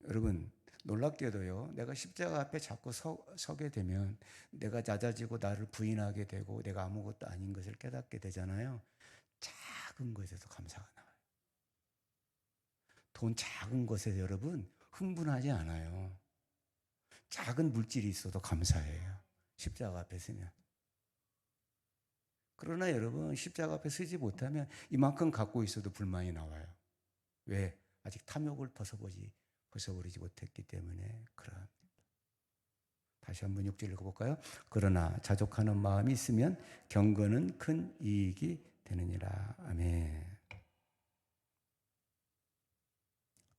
여러분 놀랍게도요. 내가 십자가 앞에 자꾸 서게 되면 내가 낮아지고 나를 부인하게 되고 내가 아무것도 아닌 것을 깨닫게 되잖아요. 작은 것에서 감사가 나와요. 돈 작은 것에 여러분 흥분하지 않아요. 작은 물질이 있어도 감사해요. 십자가 앞에 서면. 그러나 여러분 십자가 앞에 서지 못하면 이만큼 갖고 있어도 불만이 나와요. 왜? 아직 탐욕을 벗어버리지 못했기 때문에 그러합니다. 다시 한번 6절 읽어볼까요? 그러나 자족하는 마음이 있으면 경건은 큰 이익이 되느니라. 아멘.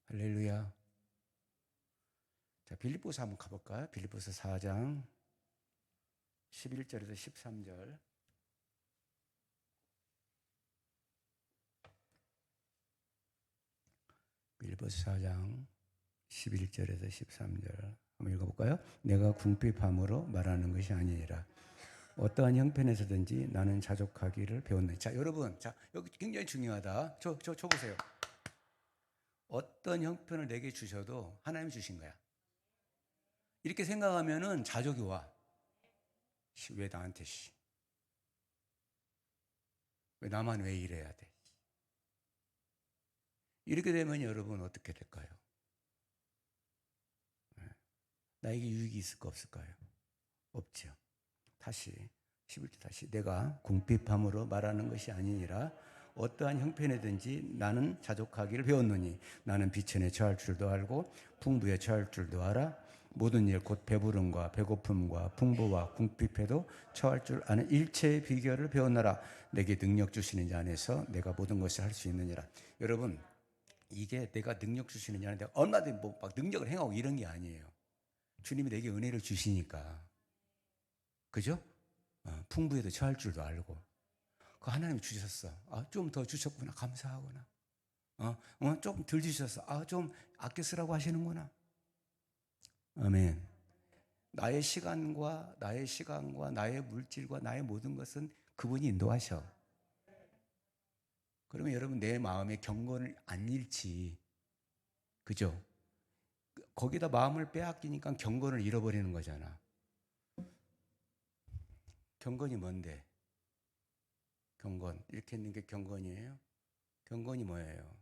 할렐루야. 자, 빌립보서 한번 가볼까요? 빌립보서 4장 11절에서 13절. 빌립보서 4장 11절에서 13절 한번 읽어볼까요? 내가 궁핍함으로 말하는 것이 아니니라. 어떠한 형편에서든지 나는 자족하기를 배웠네. 자, 여러분, 자 여기 굉장히 중요하다. 저 보세요. 어떤 형편을 내게 주셔도 하나님이 주신 거야. 이렇게 생각하면은 자족이 와. 왜 나한테 왜 나만 왜 이래야 돼? 이렇게 되면 여러분 어떻게 될까요? 나에게 유익이 있을까 없을까요? 없죠. 다시 11절 다시 내가 궁핍함으로 말하는 것이 아니니라 어떠한 형편이든지 나는 자족하기를 배웠노니 나는 비천에 처할 줄도 알고 풍부에 처할 줄도 알아 모든 일 곧 배부름과 배고픔과 풍부와 궁핍에도 처할 줄 아는 일체의 비결을 배웠노라 내게 능력 주시는 자 안에서 내가 모든 것을 할 수 있느니라. 여러분 이게 내가 능력 주시는 자 안에 얼마든지 막 능력을 행하고 이런 게 아니에요. 주님이 내게 은혜를 주시니까 그죠? 풍부에도 처할 줄도 알고 그 하나님이 주셨어. 좀 더 주셨구나. 감사하구나. 조금 덜 주셨어. 좀 아껴 쓰라고 하시는구나. 아멘. 나의 시간과 나의 물질과 나의 모든 것은 그분이 인도하셔. 그러면 여러분 내 마음에 경건을 안 잃지. 그죠? 거기다 마음을 빼앗기니까 경건을 잃어버리는 거잖아. 경건이 뭔데? 경건. 이렇게 있는 게 경건이에요? 경건이 뭐예요?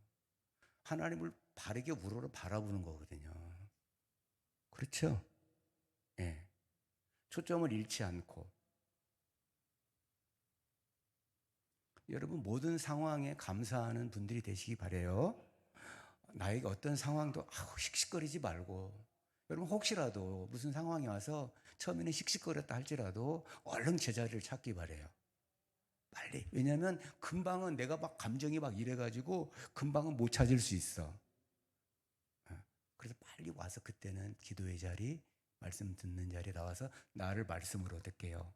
하나님을 바르게 우러러 바라보는 거거든요. 그렇죠? 예. 초점을 잃지 않고. 여러분 모든 상황에 감사하는 분들이 되시기 바래요. 나에게 어떤 상황도 씩씩거리지 말고 여러분 혹시라도 무슨 상황이 와서 처음에는 씩씩거렸다 할지라도 얼른 제자리를 찾기 바래요. 빨리. 왜냐하면 금방은 내가 막 감정이 막 이래가지고 금방은 못 찾을 수 있어. 그래서 빨리 와서 그때는 기도의 자리, 말씀 듣는 자리에 나와서 나를 말씀으로 어떻게 해요?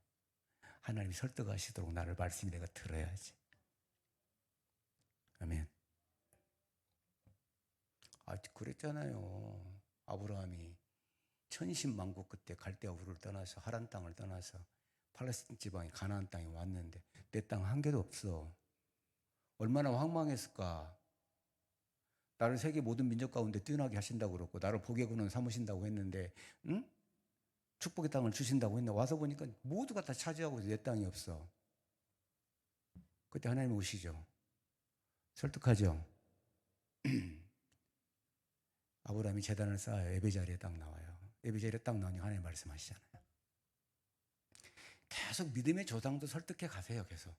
하나님이 설득하시도록 나를 말씀이 내가 들어야지. 아멘. 그랬잖아요. 아브라함이 천신만고 끝에 갈대아 우르를 떠나서 하란 땅을 떠나서 팔레스틴 지방의 가나안 땅에 왔는데 내 땅 한 개도 없어. 얼마나 황망했을까. 나를 세계 모든 민족 가운데 뛰어나게 하신다고 그랬고 나를 복의 근원 삼으신다고 했는데 응? 축복의 땅을 주신다고 했는데 와서 보니까 모두가 다 차지하고 내 땅이 없어. 그때 하나님이 오시죠. 설득하죠. 아브라함이 제단을 쌓아요. 에베자리에 딱 나와요. 에베자리에 딱 나오니 하나님 말씀하시잖아요. 계속 믿음의 조상도 설득해 가세요. 계속.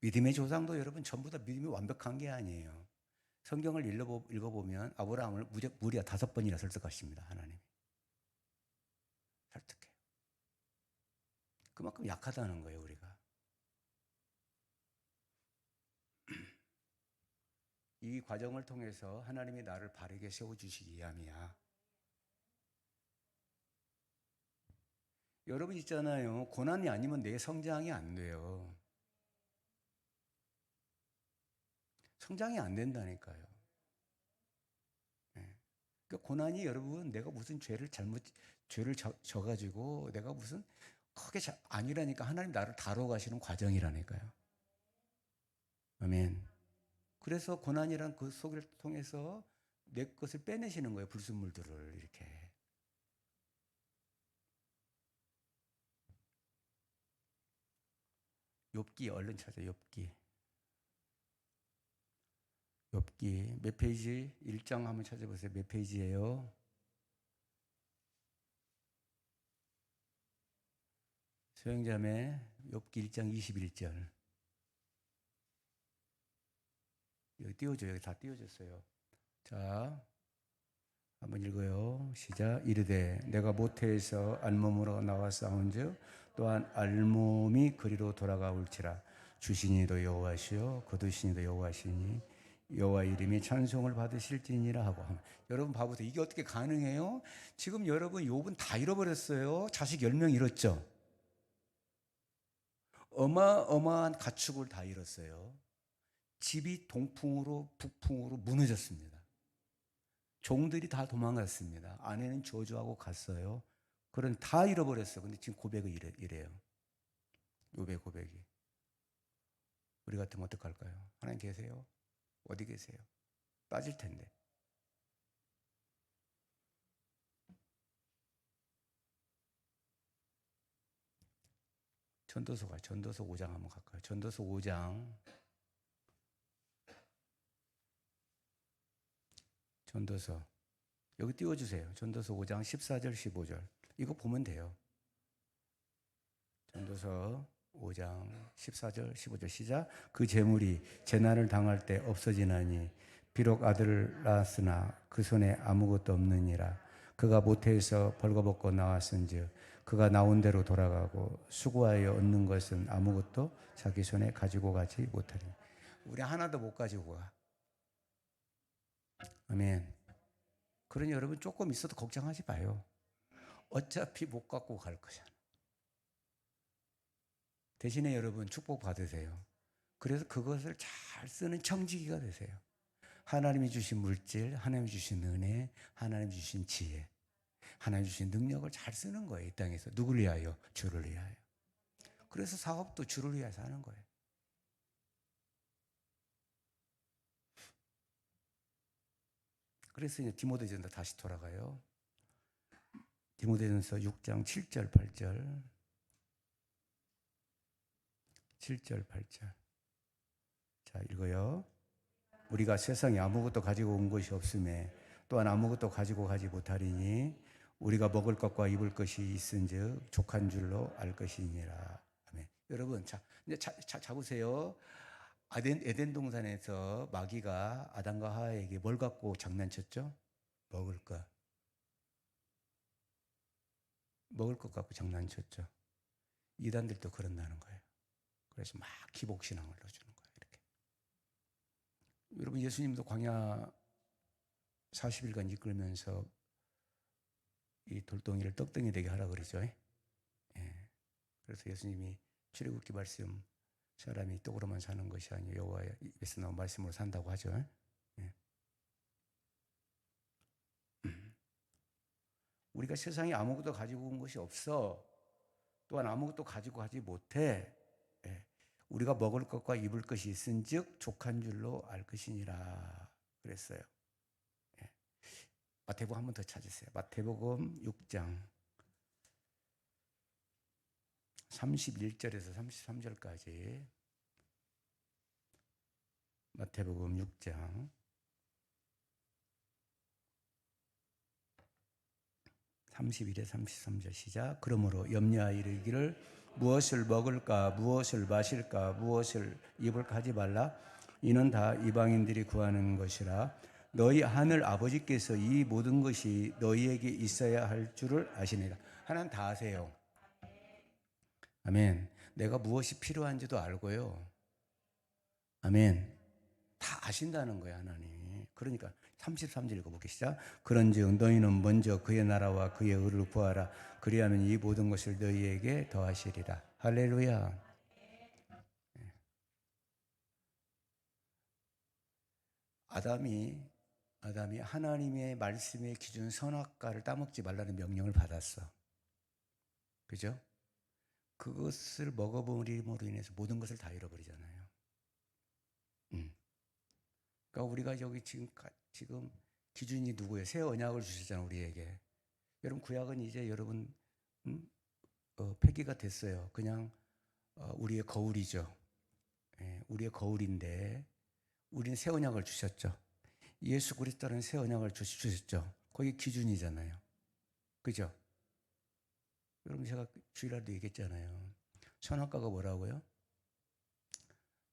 믿음의 조상도 여러분 전부 다 믿음이 완벽한 게 아니에요. 성경을 읽어보면 아브라함을 무려 5번이나 설득하십니다. 하나님이. 설득해요. 그만큼 약하다는 거예요. 우리가. 이 과정을 통해서 하나님이 나를 바르게 세워주시기 위함이야. 여러분 있잖아요. 고난이 아니면 내 성장이 안 돼요. 성장이 안 된다니까요. 네. 그러니까 고난이 여러분 내가 무슨 죄를 져가지고 내가 무슨 크게 아니라니까 하나님 나를 다뤄가시는 과정이라니까요. 아멘. 그래서 고난이란 그 속을 통해서 내 것을 빼내시는 거예요. 불순물들을 이렇게. 욥기 얼른 찾아. 욥기 몇 페이지? 1장 한번 찾아보세요. 몇 페이지예요? 소형자매 욥기 1장 21절. 여기 띄워줘요. 여기 다 띄워졌어요. 자, 한번 읽어요. 시작. 이르되 내가 모태에서 알몸으로 나와 싸운즉 또한 알몸이 그리로 돌아가올지라. 주신이도 여호와시요 거두신이도 여호와시니 여호와 이름이 찬송을 받으실지니라 하고. 여러분 봐보세요. 이게 어떻게 가능해요? 지금 여러분 욥은 다 잃어버렸어요. 자식 10명 잃었죠. 어마어마한 가축을 다 잃었어요. 집이 동풍으로 북풍으로 무너졌습니다. 종들이 다 도망갔습니다. 아내는 저주하고 갔어요. 그런 다 잃어버렸어요. 근데 지금 고백을 이래요. 욥의 고백이. 우리 같으면 어떡할까요? 하나님 계세요? 어디 계세요? 빠질 텐데. 전도서 5장 한번 갈까요? 전도서 5장. 전도서. 여기 띄워주세요. 전도서 5장 14절, 15절. 이거 보면 돼요. 전도서 5장 14절, 15절 시작. 그 재물이 재난을 당할 때 없어지나니 비록 아들을 낳았으나 그 손에 아무것도 없느니라. 그가 모태에서 벌거벗고 나왔은즉 그가 나온 대로 돌아가고 수고하여 얻는 것은 아무것도 자기 손에 가지고 가지 못하리. 우리 하나도 못 가지고 가. 아멘. 그러니 여러분 조금 있어도 걱정하지 마요. 어차피 못 갖고 갈 거잖아. 대신에 여러분 축복 받으세요. 그래서 그것을 잘 쓰는 청지기가 되세요. 하나님이 주신 물질, 하나님이 주신 은혜, 하나님이 주신 지혜, 하나님이 주신 능력을 잘 쓰는 거예요. 이 땅에서. 누구를 위하여? 주를 위하여. 그래서 사업도 주를 위해서 하는 거예요. 그래서 이제 디모데전서 다시 돌아가요. 디모데전서 6장 7절 8절 7절 8절 자 읽어요. 우리가 세상에 아무것도 가지고 온 것이 없음에 또한 아무것도 가지고 가지 못하리니 우리가 먹을 것과 입을 것이 있은즉 족한 줄로 알 것이니라. 아멘. 여러분 자 이제 잡으세요. 에덴 동산에서 마귀가 아담과 하와에게 뭘 갖고 장난쳤죠? 먹을 것. 먹을 것 갖고 장난쳤죠. 이단들도 그런다는 거예요. 그래서 막 기복신앙을 넣어주는 거예요. 이렇게. 여러분 예수님도 광야 40일간 이끌면서 이 돌덩이를 떡덩이 되게 하라 그러죠. 예. 그래서 예수님이 출애굽기 말씀 사람이 떡으로만 사는 것이 아니요 여호와의 입에서 나온 말씀으로 산다고 하죠. 예. 우리가 세상에 아무것도 가지고 온 것이 없어. 또한 아무것도 가지고 가지 못해. 예. 우리가 먹을 것과 입을 것이 있은즉 족한 줄로 알 것이니라 그랬어요. 예. 마태복음 한 번 더 찾으세요. 마태복음 6장 31절에서 33절까지 마태복음 6장 31에 33절 시작. 그러므로 염려하여 이르기를 무엇을 먹을까 무엇을 마실까 무엇을 입을까 하지 말라. 이는 다 이방인들이 구하는 것이라. 너희 하늘 아버지께서 이 모든 것이 너희에게 있어야 할 줄을 아시니라. 하나님 다 아세요. 아멘. 내가 무엇이 필요한지도 알고요. 아멘. 다 아신다는 거야 하나님이. 그러니까 33절 읽어보겠습니다. 그런즉 너희는 먼저 그의 나라와 그의 의를 구하라. 그리하면 이 모든 것을 너희에게 더하시리라. 할렐루야. 아담이 하나님의 말씀의 기준 선악과를 따먹지 말라는 명령을 받았어. 그죠? 그것을 먹어버림으로 인해서 모든 것을 다 잃어버리잖아요. 그러니까 우리가 여기 지금 기준이 누구예요? 새 언약을 주셨잖아요, 우리에게. 여러분 구약은 이제 여러분 폐기가 됐어요. 그냥 우리의 거울이죠. 예, 우리의 거울인데 우리는 새 언약을 주셨죠. 예수 그리스도는 새 언약을 주셨죠. 거기 기준이잖아요. 그죠? 여러분 제가 주일날도 얘기했잖아요. 선악과가 뭐라고요?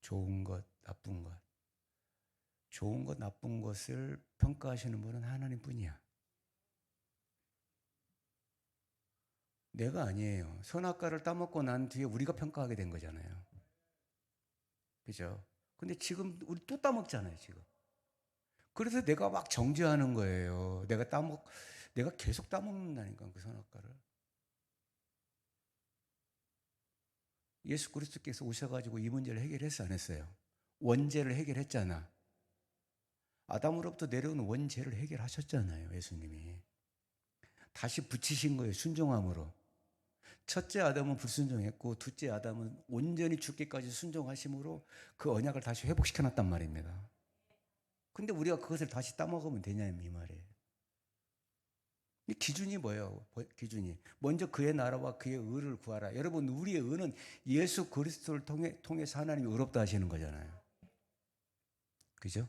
좋은 것, 나쁜 것. 좋은 것, 나쁜 것을 평가하시는 분은 하나님뿐이야. 내가 아니에요. 선악과를 따먹고 난 뒤에 우리가 평가하게 된 거잖아요. 그죠? 근데 지금 우리 또 따먹잖아요, 지금. 그래서 내가 막 정죄하는 거예요. 내가 계속 따먹는다니까, 그 선악과를. 예수 그리스도께서 오셔가지고 이 문제를 해결했어, 안 했어요? 원죄를 해결했잖아. 아담으로부터 내려온 원죄를 해결하셨잖아요, 예수님이. 다시 붙이신 거예요, 순종함으로. 첫째 아담은 불순종했고 둘째 아담은 온전히 죽기까지 순종하심으로 그 언약을 다시 회복시켜놨단 말입니다. 근데 우리가 그것을 다시 따먹으면 되냐 이 말이에요. 이 기준이 뭐예요? 기준이. 먼저 그의 나라와 그의 의를 구하라. 여러분, 우리의 의는 예수 그리스도를 통해서 하나님이 의롭다 하시는 거잖아요. 그죠?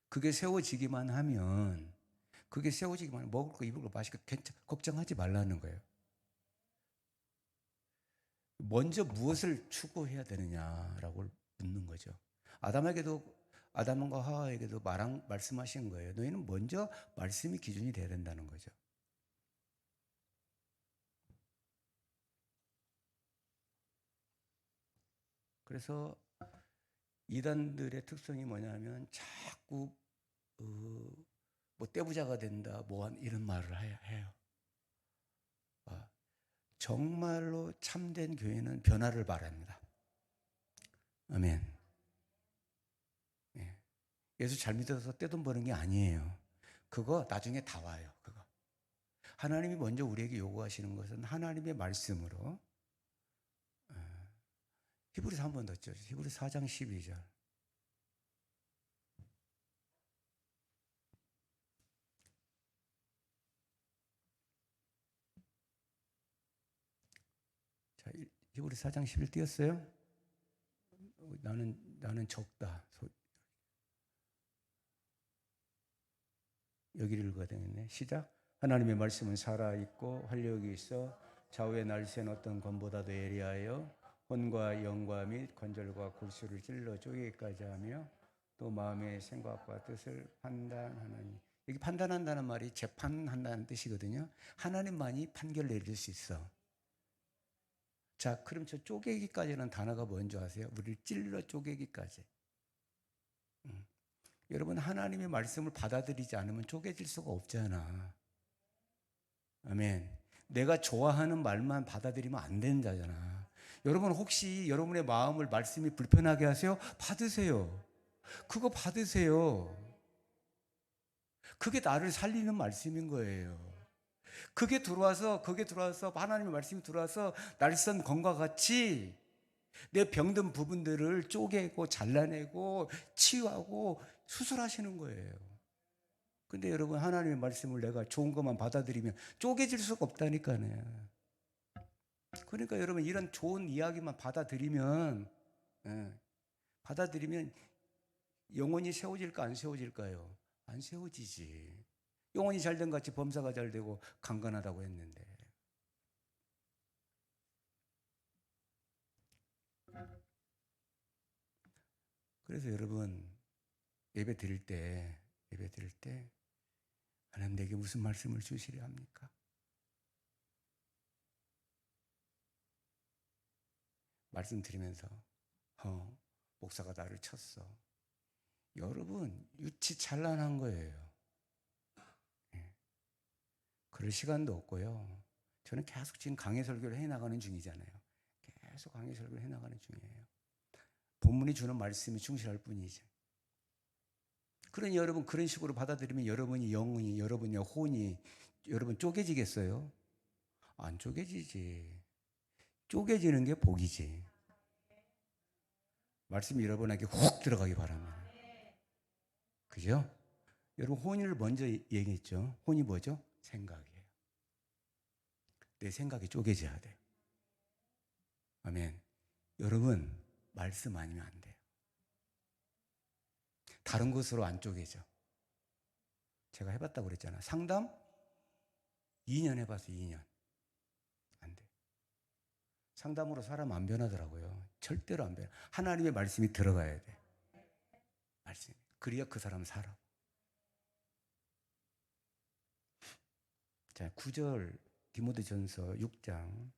그게 세워지기만 하면, 먹을 거, 입을 거, 마실 거 걱정하지 말라는 거예요. 먼저 무엇을 추구해야 되느냐라고 묻는 거죠. 아담과 하와에게도 말씀하신 거예요. 너희는 먼저 말씀이 기준이 돼야 된다는 거죠. 그래서 이단들의 특성이 뭐냐면 자꾸 뭐 떼부자가 된다, 이런 말을 해요. 정말로 참된 교회는 변화를 바랍니다. 아멘. 예. 예수 잘 믿어서 떼돈 버는 게 아니에요. 그거 나중에 다 와요. 그거. 하나님이 먼저 우리에게 요구하시는 것은 하나님의 말씀으로. 히브리서 한 번 더 죠. 히브리서 4장 12절. 자, 히브리서 4장 11 띄었어요? 나는 적다. 여기를 읽어야 되겠네. 시작. 하나님의 말씀은 살아있고 활력이 있어 좌우의 날쌘 어떤 검보다도 예리하여 혼과 영과 및 관절과 골수를 찔러 쪼개기까지 하며 또 마음의 생각과 뜻을 판단하나니. 여기 판단한다는 말이 재판한다는 뜻이거든요. 하나님만이 판결 내릴 수 있어. 자, 그럼 저 쪼개기까지는 단어가 뭔지 아세요? 우리를 찔러 쪼개기까지. 여러분, 하나님의 말씀을 받아들이지 않으면 쪼개질 수가 없잖아. 아멘. 내가 좋아하는 말만 받아들이면 안 되는 자잖아. 여러분, 혹시 여러분의 마음을 말씀이 불편하게 하세요? 받으세요. 그거 받으세요. 그게 나를 살리는 말씀인 거예요. 그게 들어와서 하나님의 말씀이 들어와서 날선 검과 같이 내 병든 부분들을 쪼개고 잘라내고 치유하고 수술하시는 거예요. 근데 여러분, 하나님의 말씀을 내가 좋은 것만 받아들이면 쪼개질 수가 없다니까요. 그러니까 여러분, 이런 좋은 이야기만 받아들이면 영혼이 세워질까 안 세워질까요? 안 세워지지. 영혼이 잘된 같이 범사가 잘 되고 강건하다고 했는데. 그래서 여러분, 예배 드릴 때 하나님 내게 무슨 말씀을 주시려 합니까? 말씀 드리면서 목사가 나를 쳤어. 여러분, 유치 찬란한 거예요. 그럴 시간도 없고요. 저는 계속 지금 강해 설교를 해나가는 중이잖아요. 계속 강해 설교를 해나가는 중이에요. 본문이 주는 말씀이 충실할 뿐이지. 그러니 여러분, 그런 식으로 받아들이면 여러분이 영혼이, 여러분의 혼이 여러분 쪼개지겠어요? 안 쪼개지지. 쪼개지는 게 복이지. 말씀이 여러분에게 훅 들어가기 바랍니다. 그죠? 여러분, 혼을 먼저 얘기했죠. 혼이 뭐죠? 생각이에요. 내 생각이 쪼개져야 돼요. 아멘. 여러분, 말씀 아니면 안 돼요. 다른 것으로 안 쪼개져. 제가 해봤다고 그랬잖아. 상담 2년 해봤어. 2년. 안 돼. 상담으로 사람 안 변하더라고요. 절대로 안 변해. 하나님의 말씀이 들어가야 돼. 말씀. 그래야 그 사람 살아. 자, 9절 디모데전서 6장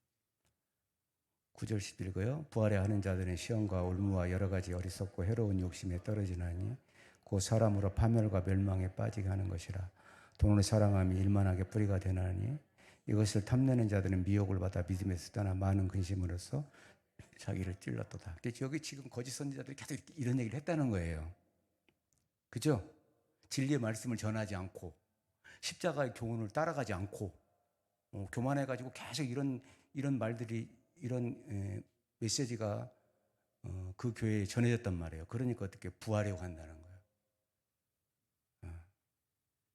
9절 11고요. 부활에 하는 자들은 시험과 올무와 여러 가지 어리석고 해로운 욕심에 떨어지나니 곧 사람으로 파멸과 멸망에 빠지게 하는 것이라. 돈을 사랑함이 일만하게 뿌리가 되나니 이것을 탐내는 자들은 미혹을 받아 믿음에서 떠나 많은 근심으로써 자기를 찔렀도다. 여기 지금 거짓 선지자들이 계속 이런 얘기를 했다는 거예요. 그죠? 진리의 말씀을 전하지 않고 십자가의 교훈을 따라가지 않고 교만해가지고 계속 이런 말들이 이런 메시지가 그 교회에 전해졌단 말이에요. 그러니까 어떻게 부활하고 한다는 거예요.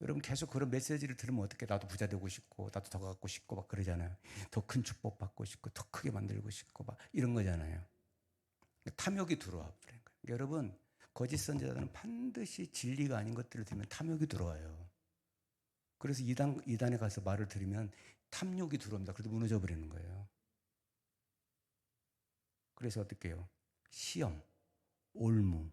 여러분 계속 그런 메시지를 들으면 어떻게 나도 부자 되고 싶고 나도 더 갖고 싶고 막 그러잖아요. 더 큰 축복 받고 싶고 더 크게 만들고 싶고 막 이런 거잖아요. 탐욕이 들어와 버린 거예요. 여러분 거짓 선지자들은 반드시 진리가 아닌 것들을 들으면 탐욕이 들어와요. 그래서 이단에 가서 말을 들으면 탐욕이 들어옵니다. 그래도 무너져 버리는 거예요. 그래서 어떻게 해요? 시험, 올무,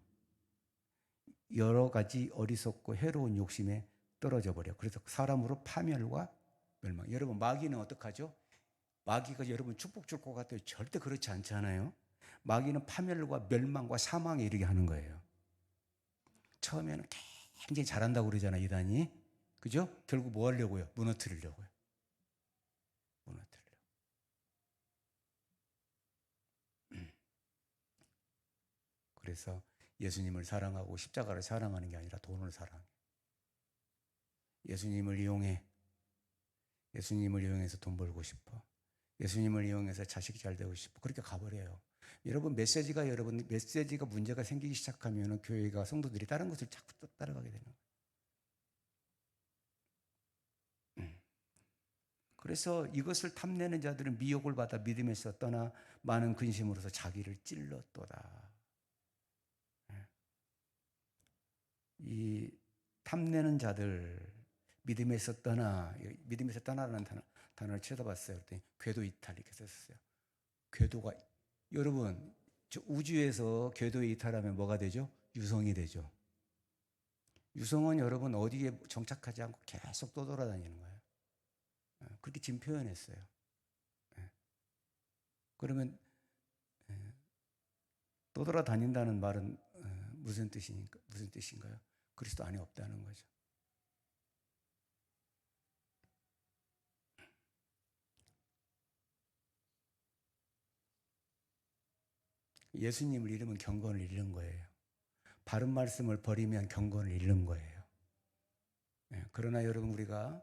여러 가지 어리석고 해로운 욕심에 떨어져 버려. 그래서 사람으로 파멸과 멸망. 여러분 마귀는 어떡하죠? 마귀가 여러분 축복 줄 것 같아요. 절대 그렇지 않잖아요. 마귀는 파멸과 멸망과 사망에 이르게 하는 거예요. 처음에는 굉장히 잘한다고 그러잖아요, 이단이. 그죠? 결국 뭐 하려고요? 무너뜨리려고요. 무너뜨리려고. 그래서 예수님을 사랑하고 십자가를 사랑하는 게 아니라 돈을 사랑해. 예수님을 이용해서 돈 벌고 싶어. 예수님을 이용해서 자식이 잘 되고 싶어. 그렇게 가버려요. 여러분 메시지가 문제가 생기기 시작하면 교회가 성도들이 다른 것을 자꾸 따라가게 되는 거예요. 그래서 이것을 탐내는 자들은 미혹을 받아 믿음에서 떠나 많은 근심으로서 자기를 찔렀도다. 이 탐내는 자들 믿음에서 떠나라는 단어를 찾아봤어요. 그랬더니 궤도 이탈 이렇게 썼어요. 궤도가 여러분 저 우주에서 궤도에 이탈하면 뭐가 되죠? 유성이 되죠. 유성은 여러분 어디에 정착하지 않고 계속 떠돌아다니는 거예요. 그렇게 지금 표현했어요. 그러면 떠돌아다닌다는 말은 무슨 뜻인가요? 그리스도 안에 없다는 거죠. 예수님을 잃으면 경건을 잃는 거예요. 바른 말씀을 버리면 경건을 잃는 거예요. 그러나 여러분 우리가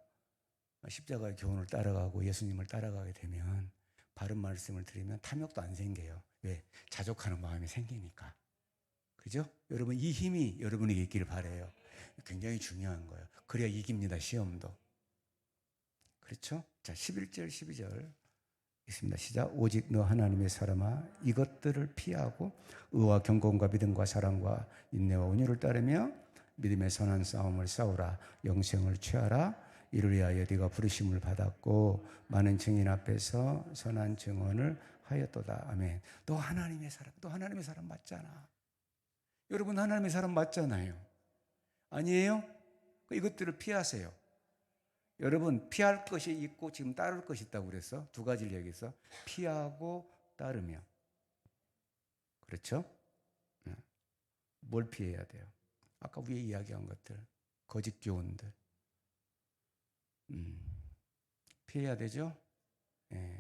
십자가의 교훈을 따라가고 예수님을 따라가게 되면 바른 말씀을 들으면 탐욕도 안 생겨요. 왜? 자족하는 마음이 생기니까. 그죠? 여러분 이 힘이 여러분에게 있기를 바라요. 굉장히 중요한 거예요. 그래야 이깁니다. 시험도. 그렇죠? 자 11절 12절 있습니다. 시작. 오직 너 하나님의 사람아 이것들을 피하고 의와 경건과 믿음과 사랑과 인내와 온유를 따르며 믿음의 선한 싸움을 싸우라. 영생을 취하라. 이를 위하여 네가 부르심을 받았고 많은 증인 앞에서 선한 증언을 하였도다. 아멘. 너 하나님의 사람 맞잖아. 여러분 하나님의 사람 맞잖아요. 아니에요? 이것들을 피하세요. 여러분 피할 것이 있고 지금 따를 것이 있다고 그랬어. 두 가지를 얘기해서 피하고 따르며. 그렇죠? 뭘 피해야 돼요? 아까 위에 이야기한 것들, 거짓 교훈들 피해야 되죠? 예.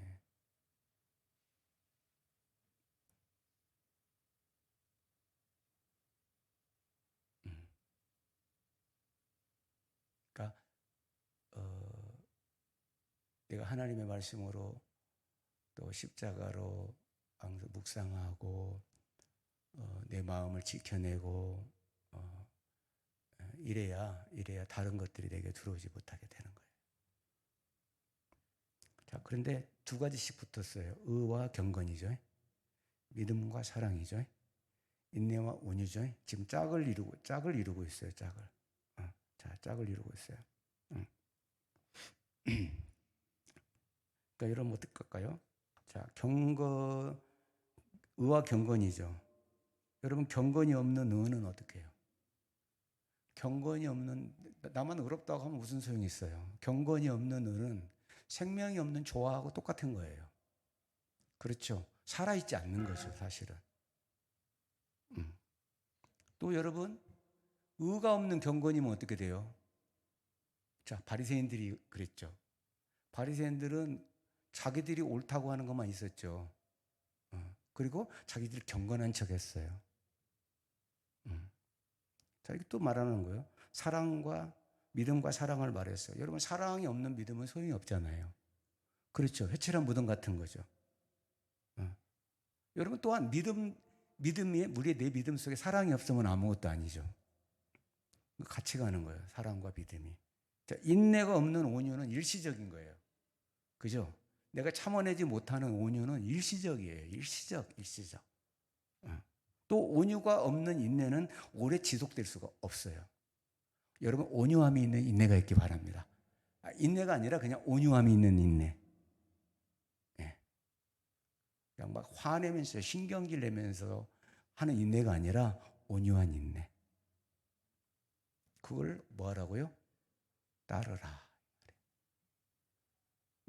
그러니까 내가 하나님의 말씀으로 또 십자가로 묵상하고 내 마음을 지켜내고 이래야 다른 것들이 내게 들어오지 못하게 되는 거예요. 자, 그런데 두 가지씩 붙었어요. 의와 경건이죠. 믿음과 사랑이죠. 인내와 온유죠. 지금 짝을 이루고 있어요. 짝을. 자, 짝을 이루고 있어요. 그러니까 여러분 어떨까요? 자, 의와 경건이죠. 여러분 경건이 없는 의는 어떻게 해요? 경건이 없는 나만 의롭다고 하면 무슨 소용이 있어요? 경건이 없는 의는 생명이 없는 조화하고 똑같은 거예요. 그렇죠? 살아있지 않는 거죠, 사실은. 또 여러분 의가 없는 경건이면 어떻게 돼요? 자, 바리새인들이 그랬죠. 바리새인들은 자기들이 옳다고 하는 것만 있었죠. 그리고 자기들이 경건한 척했어요. 자, 이게 또 말하는 거예요. 사랑과 믿음과 사랑을 말했어요. 여러분 사랑이 없는 믿음은 소용이 없잖아요. 그렇죠. 회칠한 무덤 같은 거죠. 여러분 또한 우리의 내 믿음 속에 사랑이 없으면 아무것도 아니죠. 같이 가는 거예요. 사랑과 믿음이. 자, 인내가 없는 온유는 일시적인 거예요. 그죠? 내가 참아내지 못하는 온유는 일시적이에요. 일시적. 또 온유가 없는 인내는 오래 지속될 수가 없어요. 여러분, 온유함이 있는 인내가 있기 바랍니다. 인내가 아니라 그냥 온유함이 있는 인내. 예. 그냥 막 화내면서 신경질 내면서 하는 인내가 아니라 온유한 인내. 그걸 뭐 하라고요? 따르라.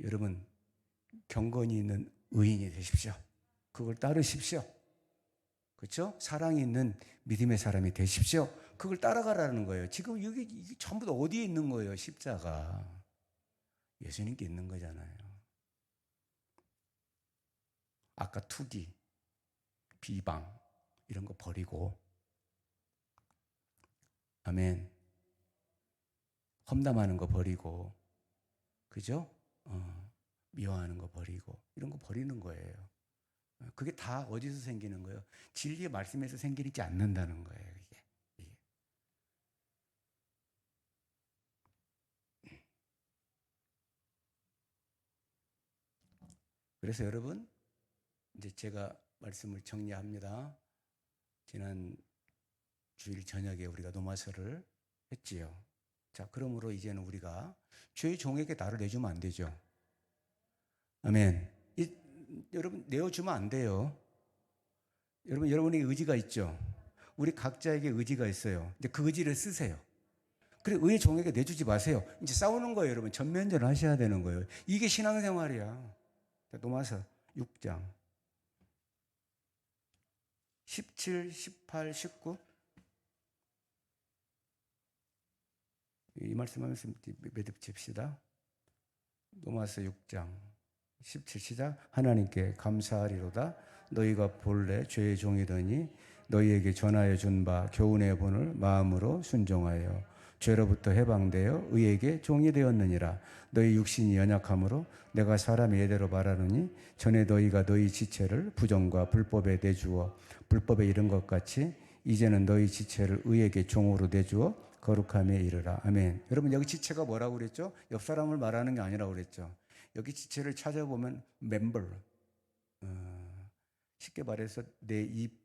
여러분, 경건이 있는 의인이 되십시오. 그걸 따르십시오. 그렇죠? 사랑이 있는 믿음의 사람이 되십시오. 그걸 따라가라는 거예요. 지금 이게 전부 다 어디에 있는 거예요? 십자가. 예수님께 있는 거잖아요. 아까 투기, 비방 이런 거 버리고, 아멘. 험담하는 거 버리고, 그죠? 미워하는 거 버리고, 이런 거 버리는 거예요. 그게 다 어디서 생기는 거예요? 진리의 말씀에서 생기지 않는다는 거예요. 이게. 그래서 여러분, 이제 제가 말씀을 정리합니다. 지난 주일 저녁에 우리가 노마서를 했지요. 자, 그러므로 이제는 우리가 주의 종에게 나를 내주면 안 되죠. 아멘. 여러분, 내어주면 안 돼요. 여러분, 여러분에게 의지가 있죠. 우리 각자에게 의지가 있어요. 이제 그 의지를 쓰세요. 그래, 의의 종에게 내주지 마세요. 이제 싸우는 거예요, 여러분. 전면전을 하셔야 되는 거예요. 이게 신앙생활이야. 자, 노마서 6장 17, 18, 19. 이 말씀하면서 매듭칩시다. 노마서 6장 17 시작. 하나님께 감사하리로다. 너희가 본래 죄의 종이더니 너희에게 전하여 준 바 교훈의 본을 마음으로 순종하여 죄로부터 해방되어 의에게 종이 되었느니라. 너희 육신이 연약함으로 내가 사람의 예대로 말하노니 전에 너희가 너희 지체를 부정과 불법에 내주어 불법에 이른 것 같이 이제는 너희 지체를 의에게 종으로 내주어 거룩함에 이르라. 아멘. 여러분, 여기 지체가 뭐라고 그랬죠? 옆 사람을 말하는 게 아니라고 그랬죠. 여기 지체를 찾아보면 멤버, 쉽게 말해서 내 입,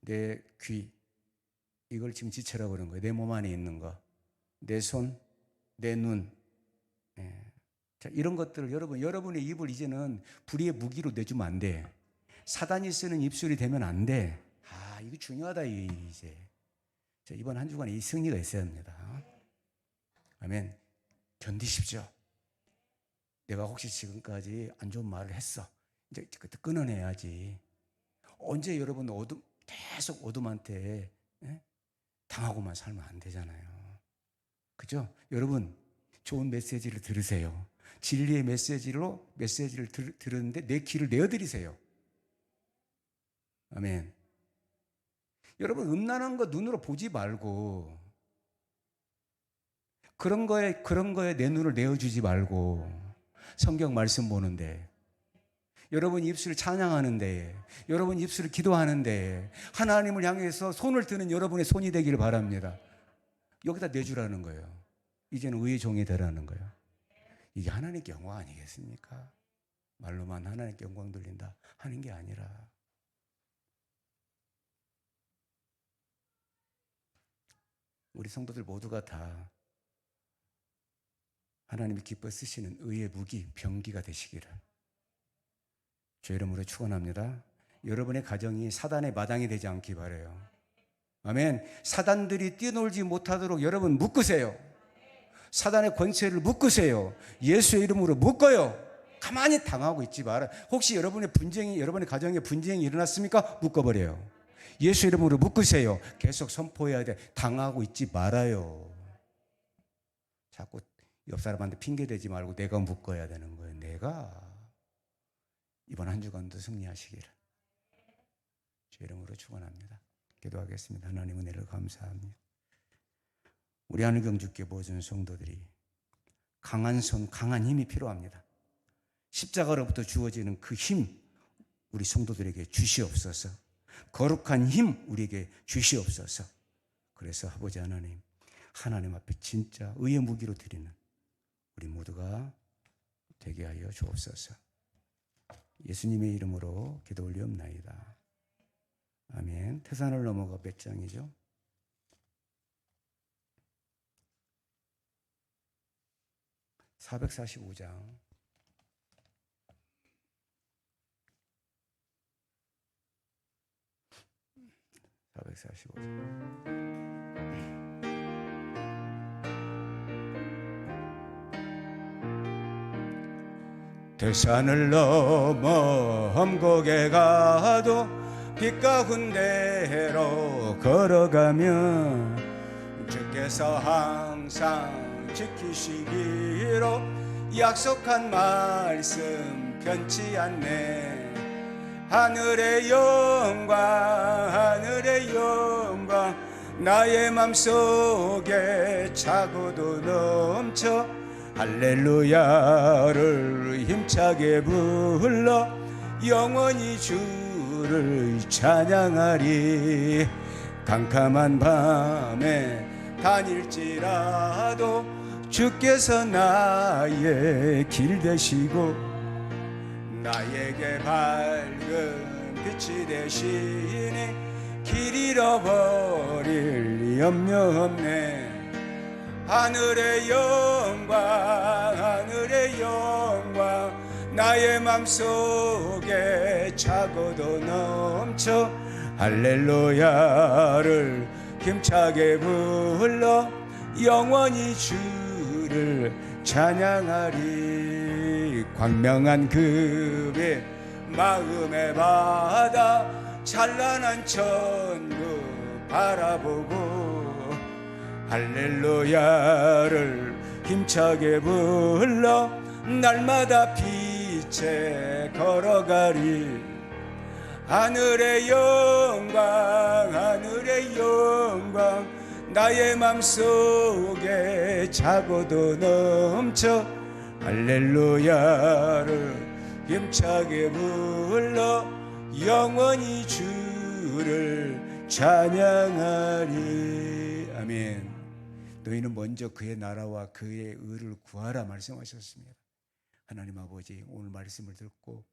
내 귀, 이걸 지금 지체라고 그러는 거예요. 내 몸 안에 있는 거, 내 손, 내 눈. 자, 이런 것들을 여러분의 입을 이제는 불의의 무기로 내주면 안 돼. 사단이 쓰는 입술이 되면 안 돼. 이거 중요하다 이제. 자, 이번 한 주간에 이 승리가 있어야 합니다. 아멘. 견디십시오. 내가 혹시 지금까지 안 좋은 말을 했어. 이제 그때 끊어내야지. 언제 여러분 계속 어둠한테 당하고만 살면 안 되잖아요. 그죠? 여러분, 좋은 메시지를 들으세요. 진리의 메시지를 들었는데 내 귀를 내어드리세요. 아멘. 여러분, 음란한 거 눈으로 보지 말고, 그런 거에 내 눈을 내어주지 말고, 성경 말씀 보는데, 여러분 입술을 찬양하는데, 여러분 입술을 기도하는데, 하나님을 향해서 손을 드는 여러분의 손이 되기를 바랍니다. 여기다 내주라는 거예요. 이제는 의의 종이 되라는 거예요. 이게 하나님께 영광 아니겠습니까? 말로만 하나님께 영광 돌린다 하는 게 아니라, 우리 성도들 모두가 다 하나님이 기뻐 쓰시는 의의 무기, 병기가 되시기를 주의 이름으로 축원합니다. 여러분의 가정이 사단의 마당이 되지 않기 바라요. 아멘. 사단들이 뛰놀지 못하도록 여러분 묶으세요. 사단의 권세를 묶으세요. 예수의 이름으로 묶어요. 가만히 당하고 있지 마라. 혹시 여러분의 가정에 분쟁이 일어났습니까? 묶어버려요. 예수 이름으로 묶으세요. 계속 선포해야 돼. 당하고 있지 말아요. 자꾸 옆 사람한테 핑계대지 말고 내가 묶어야 되는 거예요. 내가 이번 한 주간도 승리하시기를 주의 이름으로 축원합니다. 기도하겠습니다. 하나님 은혜를 감사합니다. 우리 하늘경주께 모든 성도들이 강한 손, 강한 힘이 필요합니다. 십자가로부터 주어지는 그 힘 우리 성도들에게 주시옵소서. 거룩한 힘 우리에게 주시옵소서. 그래서 아버지 하나님, 하나님 앞에 진짜 의의 무기로 드리는 우리 모두가 되게 하여 주옵소서. 예수님의 이름으로 기도 올리옵나이다. 아멘. 태산을 넘어가 몇 장이죠? 445장. 445장. 태산을 넘어 험곡에 가도 빛 가운데로 걸어가면 주께서 항상 지키시기로 약속한 말씀 변치 않네. 하늘의 영광 하늘의 영광 나의 맘속에 차고도 넘쳐 할렐루야를 힘차게 불러 영원히 주를 찬양하리. 캄캄한 밤에 다닐지라도 주께서 나의 길 되시고 나에게 밝은 빛이 되시니 길 잃어버릴 염려 없네. 하늘의 영광 하늘의 영광 나의 맘속에 차고도 넘쳐 할렐루야를 힘차게 불러 영원히 주를 찬양하리. 광명한 그의 마음의 바다 찬란한 천국 바라보고 할렐루야를 힘차게 불러 날마다 빛에 걸어가리. 하늘의 영광 하늘의 영광 나의 맘속에 차고도 넘쳐 할렐루야를 힘차게 불러 영원히 주를 찬양하리. 아멘. 너희는 먼저 그의 나라와 그의 의를 구하라 말씀하셨습니다. 하나님 아버지, 오늘 말씀을 듣고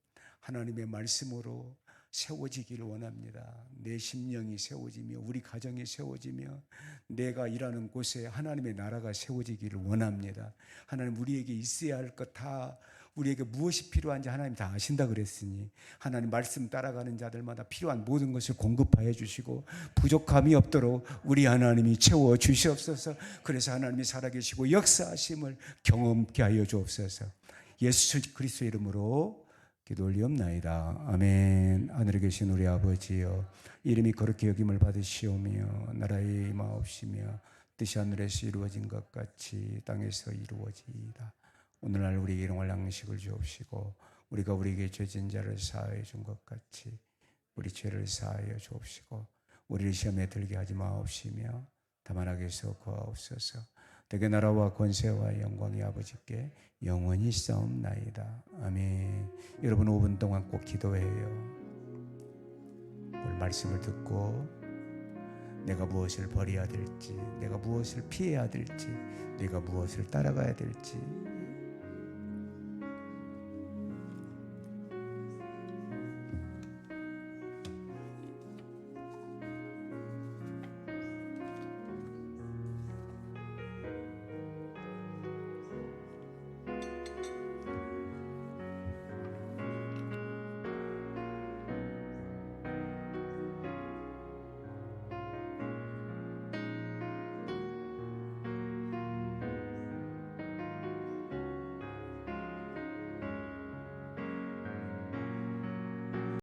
하나님의 말씀으로 세워지기를 원합니다. 내 심령이 세워지며 우리 가정이 세워지며 내가 일하는 곳에 하나님의 나라가 세워지기를 원합니다. 하나님, 우리에게 있어야 할 것 다, 우리에게 무엇이 필요한지 하나님 다 아신다 그랬으니 하나님 말씀 따라가는 자들마다 필요한 모든 것을 공급하여 주시고 부족함이 없도록 우리 하나님이 채워 주시옵소서. 그래서 하나님이 살아계시고 역사하심을 경험케 하여 주옵소서. 예수 그리스도의 이름으로 기도 올리옵나이다. 아멘. 하늘에 계신 우리 아버지여, 이름이 거룩히 여김을 받으시오며 나라의 임하옵시며 뜻이 하늘에서 이루어진 것 같이 땅에서 이루어지이다. 오늘날 우리에게 일용할 양식을 주옵시고 우리가 우리에게 죄진 자를 사하여 준 것 같이 우리 죄를 사하여 주옵시고 우리를 시험에 들게 하지 마옵시며 다만 악에서 구하옵소서. 대개 나라와 권세와 영광이 아버지께 영원히 싸움나이다. 아멘. 여러분 5분 동안 꼭 기도해요. 오늘 말씀을 듣고 내가 무엇을 버려야 될지, 내가 무엇을 피해야 될지, 내가 무엇을 따라가야 될지